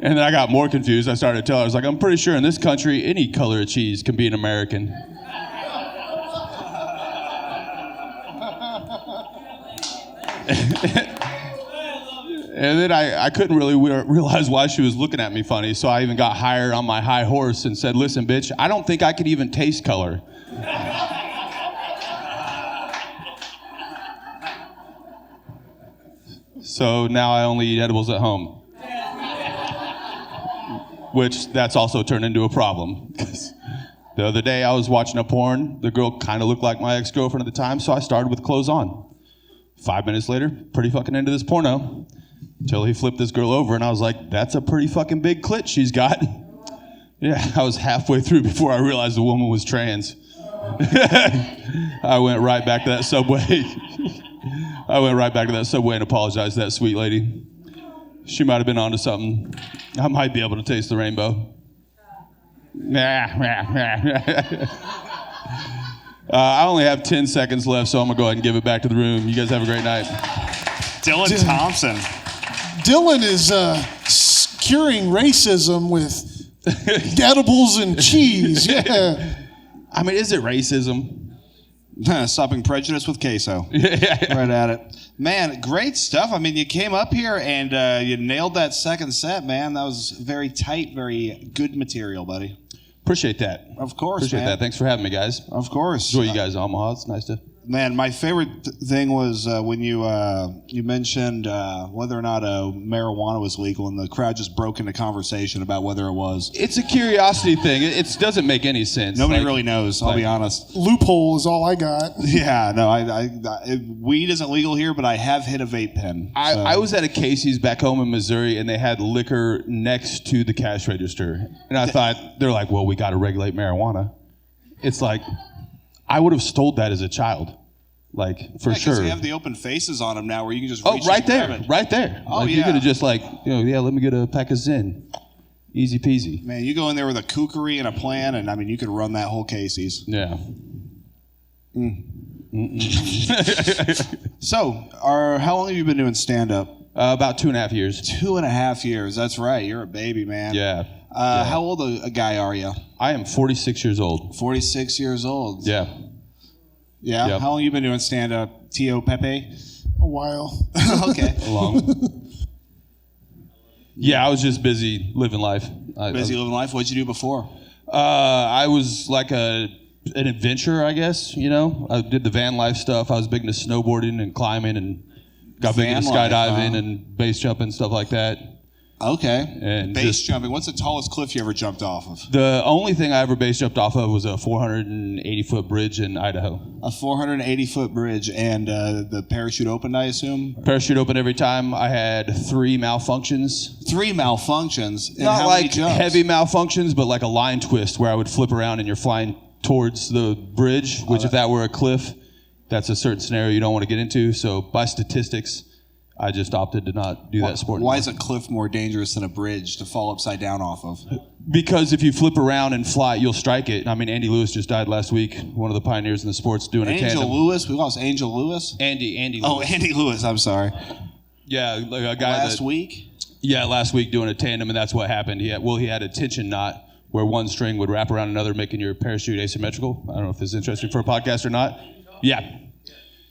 And then I got more confused. I started to tell her, I was like, I'm pretty sure in this country, any color of cheese can be an American. And then I couldn't really realize why she was looking at me funny, so I even got higher on my high horse and said, listen, bitch, I don't think I could even taste color. So now I only eat edibles at home. Which that's also turned into a problem. The other day I was watching a porn. The girl kind of looked like my ex-girlfriend at the time, so I started with clothes on. 5 minutes later, pretty fucking into this porno. Until he flipped this girl over and I was like, that's a pretty fucking big clit she's got. Yeah, I was halfway through before I realized the woman was trans. I went right back to that Subway. And apologized to that sweet lady. She might have been onto something. I might be able to taste the rainbow. I only have 10 seconds left, so I'm going to go ahead and give it back to the room. You guys have a great night. Dylan Thompson. Dylan is curing racism with edibles and cheese. Yeah. I mean, is it racism? Stopping prejudice with queso. Right at it. Man, great stuff. I mean, you came up here and you nailed that second set, man. That was very tight, very good material, buddy. Appreciate that. Of course, Appreciate that. Thanks for having me, guys. Of course. Enjoy you guys in Omaha. It's nice to... Man, my favorite thing was when you mentioned whether or not marijuana was legal, and the crowd just broke into conversation about whether it was. It's a curiosity thing. It doesn't make any sense. Nobody really knows. I'll be honest. Loophole is all I got. Yeah, no, weed isn't legal here, but I have hit a vape pen. I was at a Casey's back home in Missouri, and they had liquor next to the cash register, and I thought they're like, well, we got to regulate marijuana. It's like, I would have stole that as a child. Like, for sure. Because you have the open faces on them now where you can just reach right there. Right there. Oh, like, yeah. You could have just like, let me get a pack of Zen. Easy peasy. Man, you go in there with a kookery and a plan, and I mean, you could run that whole Casey's. Yeah. So, how long have you been doing stand-up? About 2.5 years. 2.5 years. That's right. You're a baby, man. Yeah. How old a guy are you? I am 46 years old. 46 years old. Yeah. Yeah? Yep. How long have you been doing stand-up, T.O. Pepe? A while. Okay. Long. Yeah, I was just busy living life. Living life? What'd you do before? I was like an adventurer, I guess, I did the van life stuff. I was big into snowboarding and climbing and got big into skydiving and base jumping, stuff like that. Okay. And base jumping. What's the tallest cliff you ever jumped off of? The only thing I ever base jumped off of was a 480-foot bridge in Idaho. A 480-foot bridge, and the parachute opened, I assume? Parachute opened every time. I had 3 malfunctions. 3 malfunctions? And not how like many jumps? heavy malfunctions, but like a line twist where I would flip around and you're flying towards the bridge, which if that were a cliff, that's a certain scenario you don't want to get into. So by statistics, I just opted to not do that sport. Why is a cliff more dangerous than a bridge to fall upside down off of? Because if you flip around and fly, you'll strike it. I mean, Andy Lewis just died last week, one of the pioneers in the sports doing a tandem. Angel Lewis? We lost Angel Lewis? Andy Lewis. Oh, Andy Lewis, I'm sorry. Yeah, like a guy last week? Yeah, last week doing a tandem, and that's what happened. He had a tension knot where one string would wrap around another, making your parachute asymmetrical. I don't know if this is interesting for a podcast or not. Yeah.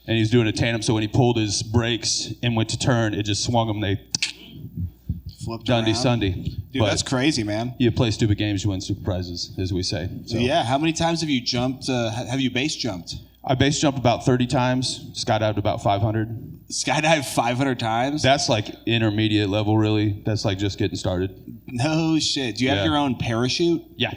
And he was doing a tandem, so when he pulled his brakes and went to turn, it just swung him. They flipped Dundee around. Sunday. Dude, that's crazy, man. You play stupid games, you win stupid prizes, as we say. So. Yeah, how many times have you jumped? Have you base jumped? I base jumped about 30 times, skydived about 500. Skydive 500 times? That's like intermediate level, really. That's like just getting started. No shit. Do you have your own parachute? Yeah.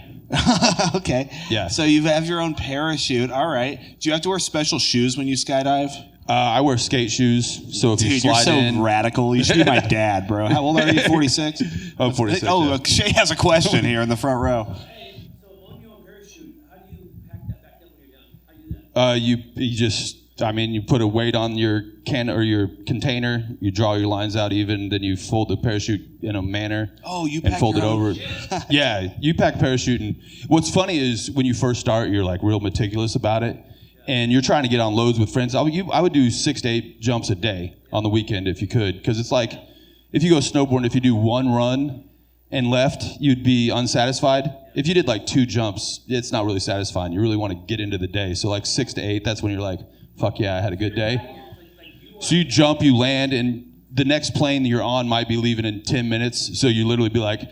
Okay. Yeah. So you have your own parachute. All right. Do you have to wear special shoes when you skydive? I wear skate shoes, so if you Dude, you're slide so in... radical. You should be my dad, bro. How old are you? 46? I'm 46. Oh, yeah. Shay has a question here in the front row. You just, I mean, you put a weight on your can or your container, you draw your lines out even, then you fold the parachute in a manner. Oh, you and pack fold your it own? over. Yeah, you pack parachute, and what's funny is when you first start, you're like real meticulous about it, and you're trying to get on loads with friends. I would do 6 to 8 jumps a day on the weekend if you could, because it's like if you go snowboarding, if you do one run and left, you'd be unsatisfied. If you did like 2 jumps, it's not really satisfying. You really want to get into the day. So like 6 to 8, that's when you're like, fuck yeah, I had a good day. So you jump, you land, and the next plane that you're on might be leaving in 10 minutes. So you literally be like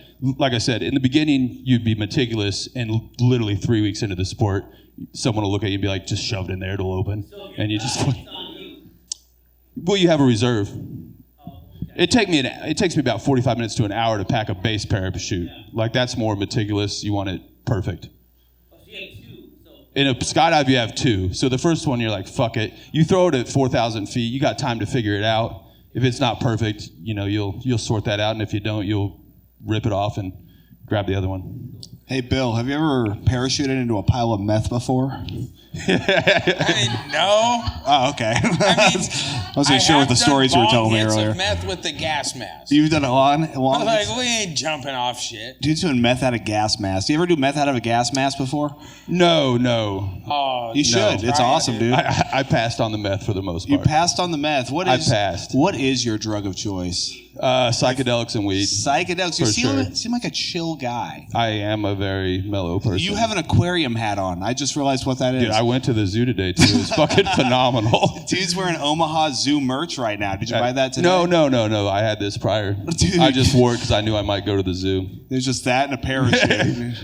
I said, in the beginning, you'd be meticulous, and literally 3 weeks into the sport, someone will look at you and be like, just shove it in there, it'll open. And you just, well, you have a reserve. It takes me about 45 minutes to an hour to pack a base parachute. Like, that's more meticulous. You want it perfect. In a skydive, you have 2. So the first one, you're like, fuck it. You throw it at 4,000 feet. You got time to figure it out. If it's not perfect, you know, you'll sort that out. And if you don't, you'll rip it off and grab the other one. Hey, Bill, have you ever parachuted into a pile of meth before? I mean, no. Oh, okay. I wasn't sure what the stories you were telling me earlier. Of meth with the gas mask. You've done it on? I'm like, we ain't jumping off shit. Dude's doing meth out of gas mask. You ever do meth out of a gas mask before? No. Oh, you should. It's awesome, dude. I passed on the meth for the most part. You passed on the meth. I passed. What is your drug of choice? Psychedelics and weed. Psychedelics. You seem like a chill guy. I am a very mellow person. You have an aquarium hat on. I just realized what that is. Dude, I went to the zoo today, too. It was fucking phenomenal. Dude's wearing Omaha Zoo merch right now. Did you buy that today? No. I had this prior. Dude. I just wore it because I knew I might go to the zoo. There's just that and a parachute.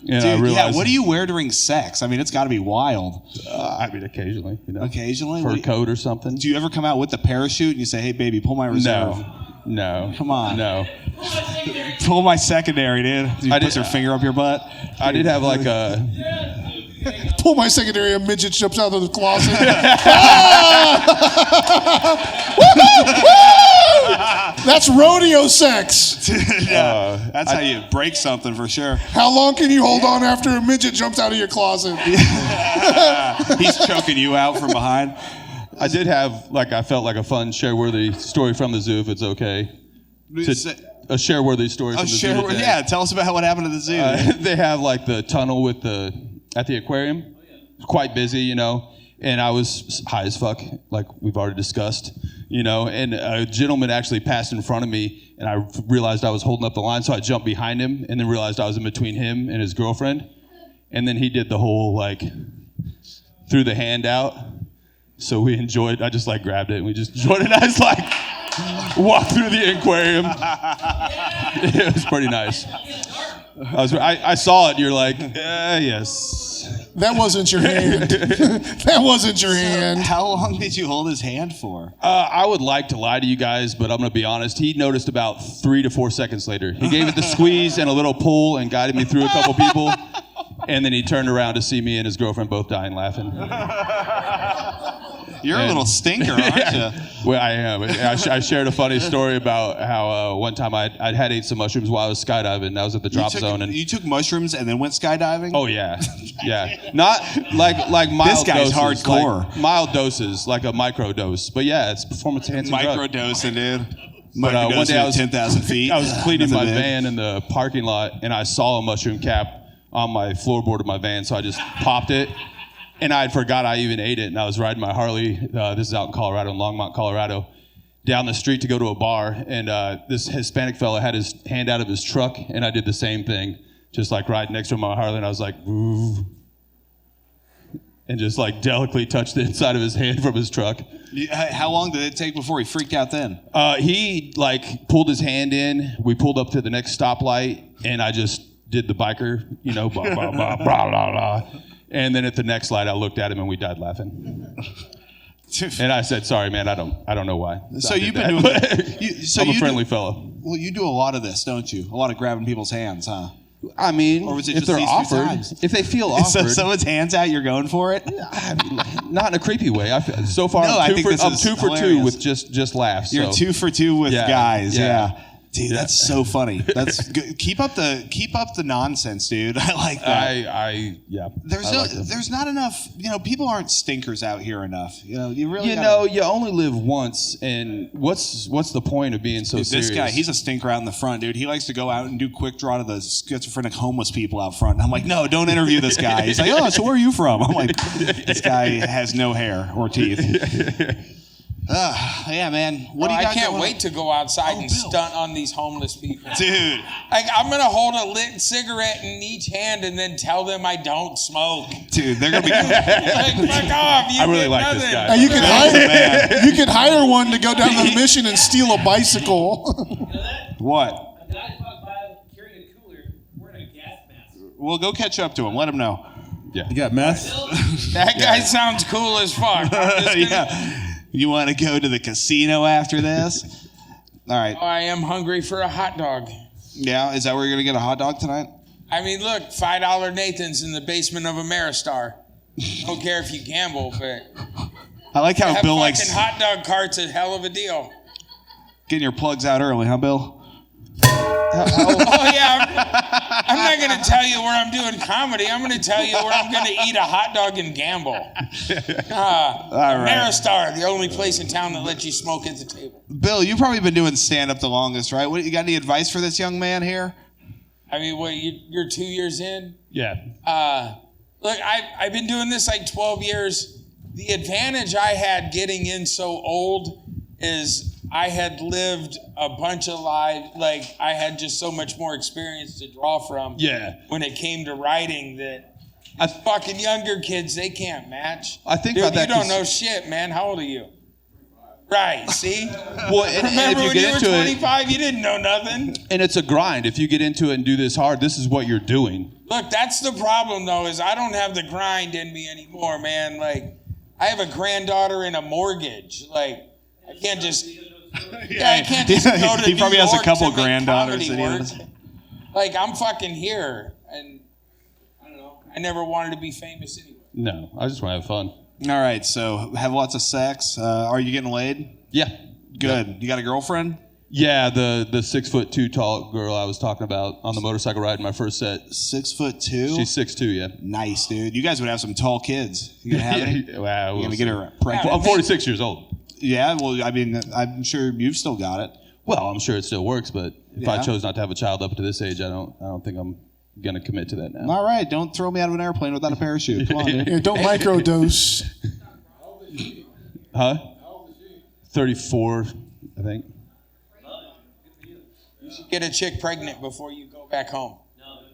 Yeah, Dude, I realized, what do you wear during sex? I mean, it's got to be wild. I mean, occasionally. You know, occasionally? Fur coat or something. Do you ever come out with the parachute and you say, hey, baby, pull my reserve? No. Come on. No. Pull my secondary, dude. You put your finger up your butt? I did have like a... Pull my secondary, a midget jumps out of the closet. That's rodeo sex. Yeah, that's how you break something for sure. How long can you hold on after a midget jumps out of your closet? He's choking you out from behind. I did have, I felt like a fun share-worthy story from the zoo, if it's okay. A share-worthy story from the zoo today. Yeah, tell us about what happened at the zoo. They have the tunnel at the aquarium. Quite busy, you know, and I was high as fuck, like we've already discussed, you know, and a gentleman actually passed in front of me, and I realized I was holding up the line, so I jumped behind him, and then realized I was in between him and his girlfriend, and then he did the whole, threw the hand out, so we enjoyed, I just, grabbed it, and we just enjoyed it. I was walked through the aquarium. It was pretty nice. I saw it, and you're like, yes. That wasn't your hand. That wasn't your hand. How long did you hold his hand for? I would like to lie to you guys, but I'm going to be honest. He noticed about 3 to 4 seconds later. He gave it the squeeze and a little pull and guided me through a couple people. And then he turned around to see me and his girlfriend both dying laughing. You're a little stinker, aren't you? Well, I am. I shared a funny story about how one time I'd had ate some mushrooms while I was skydiving. I was at the drop zone, and you took mushrooms and then went skydiving. oh yeah, yeah. Not like mild. This guy's doses, hardcore. like mild doses, like a micro dose. But yeah, it's performance enhancing drug. Microdosing, dude. But one day I was 10,000 feet. I was cleaning my Nothing big. van in the parking lot, and I saw a mushroom cap on my floorboard of my van, so I just popped it. And I had forgot I even ate it, and I was riding my Harley. This is out in Colorado, in Longmont, Colorado, down the street to go to a bar, and this Hispanic fella had his hand out of his truck, and I did the same thing, just like riding next to him on my Harley, and I was like, ooh, and just like delicately touched the inside of his hand from his truck. How long did it take before he freaked out then? He like pulled his hand in. We pulled up to the next stoplight, and I just did the biker, blah, blah, blah, blah, blah, blah. And then at the next light, I looked at him, and we died laughing. And I said, "Sorry, man, I don't know why." So you've been doing. I'm a friendly fellow. Well, you do a lot of this, don't you? A lot of grabbing people's hands, huh? I mean, Or was it if just they're these two offered, times? if they feel offered, So someone's hands out, you're going for it? I mean, not in a creepy way. So far, No, I I'm think two this is for two hilarious. with just laughs. You're so. 2 for 2 with Yeah, guys. yeah. Yeah. Dude, that's so funny. That's good. Keep up the nonsense, dude. I like that. Yeah. There's not enough. People aren't stinkers out here enough. You really. You only live once, and what's the point of being so Dude, serious? this guy, he's a stinker out in the front, dude. He likes to go out and do quick draw to the schizophrenic homeless people out front. And I'm like, no, don't interview this guy. He's like, oh, so where are you from? I'm like, this guy has no hair or teeth. Yeah, man. What do you got I can't going wait on? to go outside and Bill. stunt on these homeless people. Dude. Like, I'm going to hold a lit cigarette in each hand and then tell them I don't smoke. Dude, they're going to be... Like, fuck off. You I really get like nothing. this guy. And you could hire one to go down to the mission and steal a bicycle. What? We'll go catch up to him. Let him know. Yeah. You got meth? That guy sounds cool as fuck. I'm just gonna- Yeah. You want to go to the casino after this? All right. Oh, I am hungry for a hot dog. Yeah, is that where you're going to get a hot dog tonight? I mean, look, $5 Nathan's in the basement of Ameristar. Don't care if you gamble, but I like how that Bill fucking likes hot dog cart's a hell of a deal. getting your plugs out early, huh, Bill? Oh yeah, I'm not going to tell you where I'm doing comedy. I'm going to tell you where I'm going to eat a hot dog and gamble. All right. Ameristar, the only place in town that lets you smoke at the table. Bill, you've probably been doing stand-up the longest, right? You got any advice for this young man here? I mean, what, you're 2 years in? Yeah. Look, I've been doing this like 12 years. The advantage I had getting in so old is I had lived a bunch of lives. Like, I had just so much more experience to draw from. Yeah. When it came to writing that fucking younger kids, they can't match. I think Dude, about that you don't 'cause- know shit, man. How old are you? Right, see? Well, and Remember if you when get you were into 25, you didn't know nothing? and it's a grind. If you get into it and do this hard, this is what you're doing. Look, that's the problem, though, is I don't have the grind in me anymore, man. Like, I have a granddaughter and a mortgage. Like, I can't just... Yeah, I can't just go to He probably New has a York couple to make granddaughters comedy that he work. has. Like, I'm fucking here, and I don't know. I never wanted to be famous anyway. No, I just want to have fun. All right, so have lots of sex. Are you getting laid? Yeah. Good. You got a girlfriend? Yeah, the 6'2" tall girl I was talking about on the motorcycle ride in my first set. 6'2"? She's 6'2", yeah. Nice, dude. You guys would have some tall kids. You gonna have any? Wow, You gonna get her I'm pregnant? 46 years old. Yeah, well, I mean, I'm sure you've still got it. Well, I'm sure it still works, but if I Yeah. chose not to have a child up to this age, I don't think I'm gonna commit to that now. All right, don't throw me out of an airplane without a parachute. Come on, dude. Yeah, don't microdose. Huh? 34, I think. Get a chick pregnant before you go back home.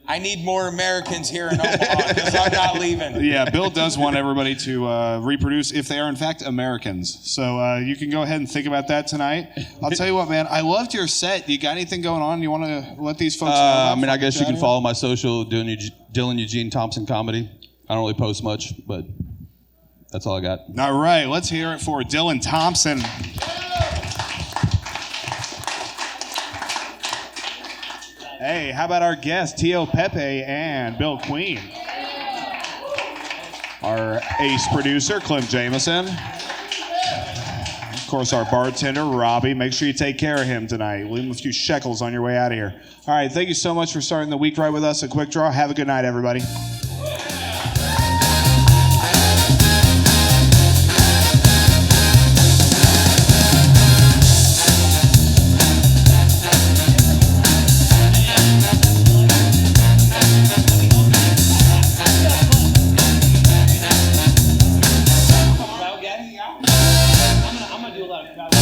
I need more Americans here in Omaha because I'm not leaving. Yeah, Bill does want everybody to reproduce if they are in fact Americans. So you can go ahead and think about that tonight. I'll tell you what, man. I loved your set. You got anything going on? You want to let these folks know? I about mean, I guess you can Friday? follow my social, Dylan Eugene Thompson Comedy. I don't really post much, but that's all I got. All right, let's hear it for Dylan Thompson. Hey, how about our guests, Tio Pepe and Bill Queen? Our ace producer, Clem Jameson. Of course, our bartender, Robbie. Make sure you take care of him tonight. Leave him a few shekels on your way out of here. All right, thank you so much for starting the week right with us at Quick Draw. Have a good night, everybody. I'm gonna do a lot of crowd.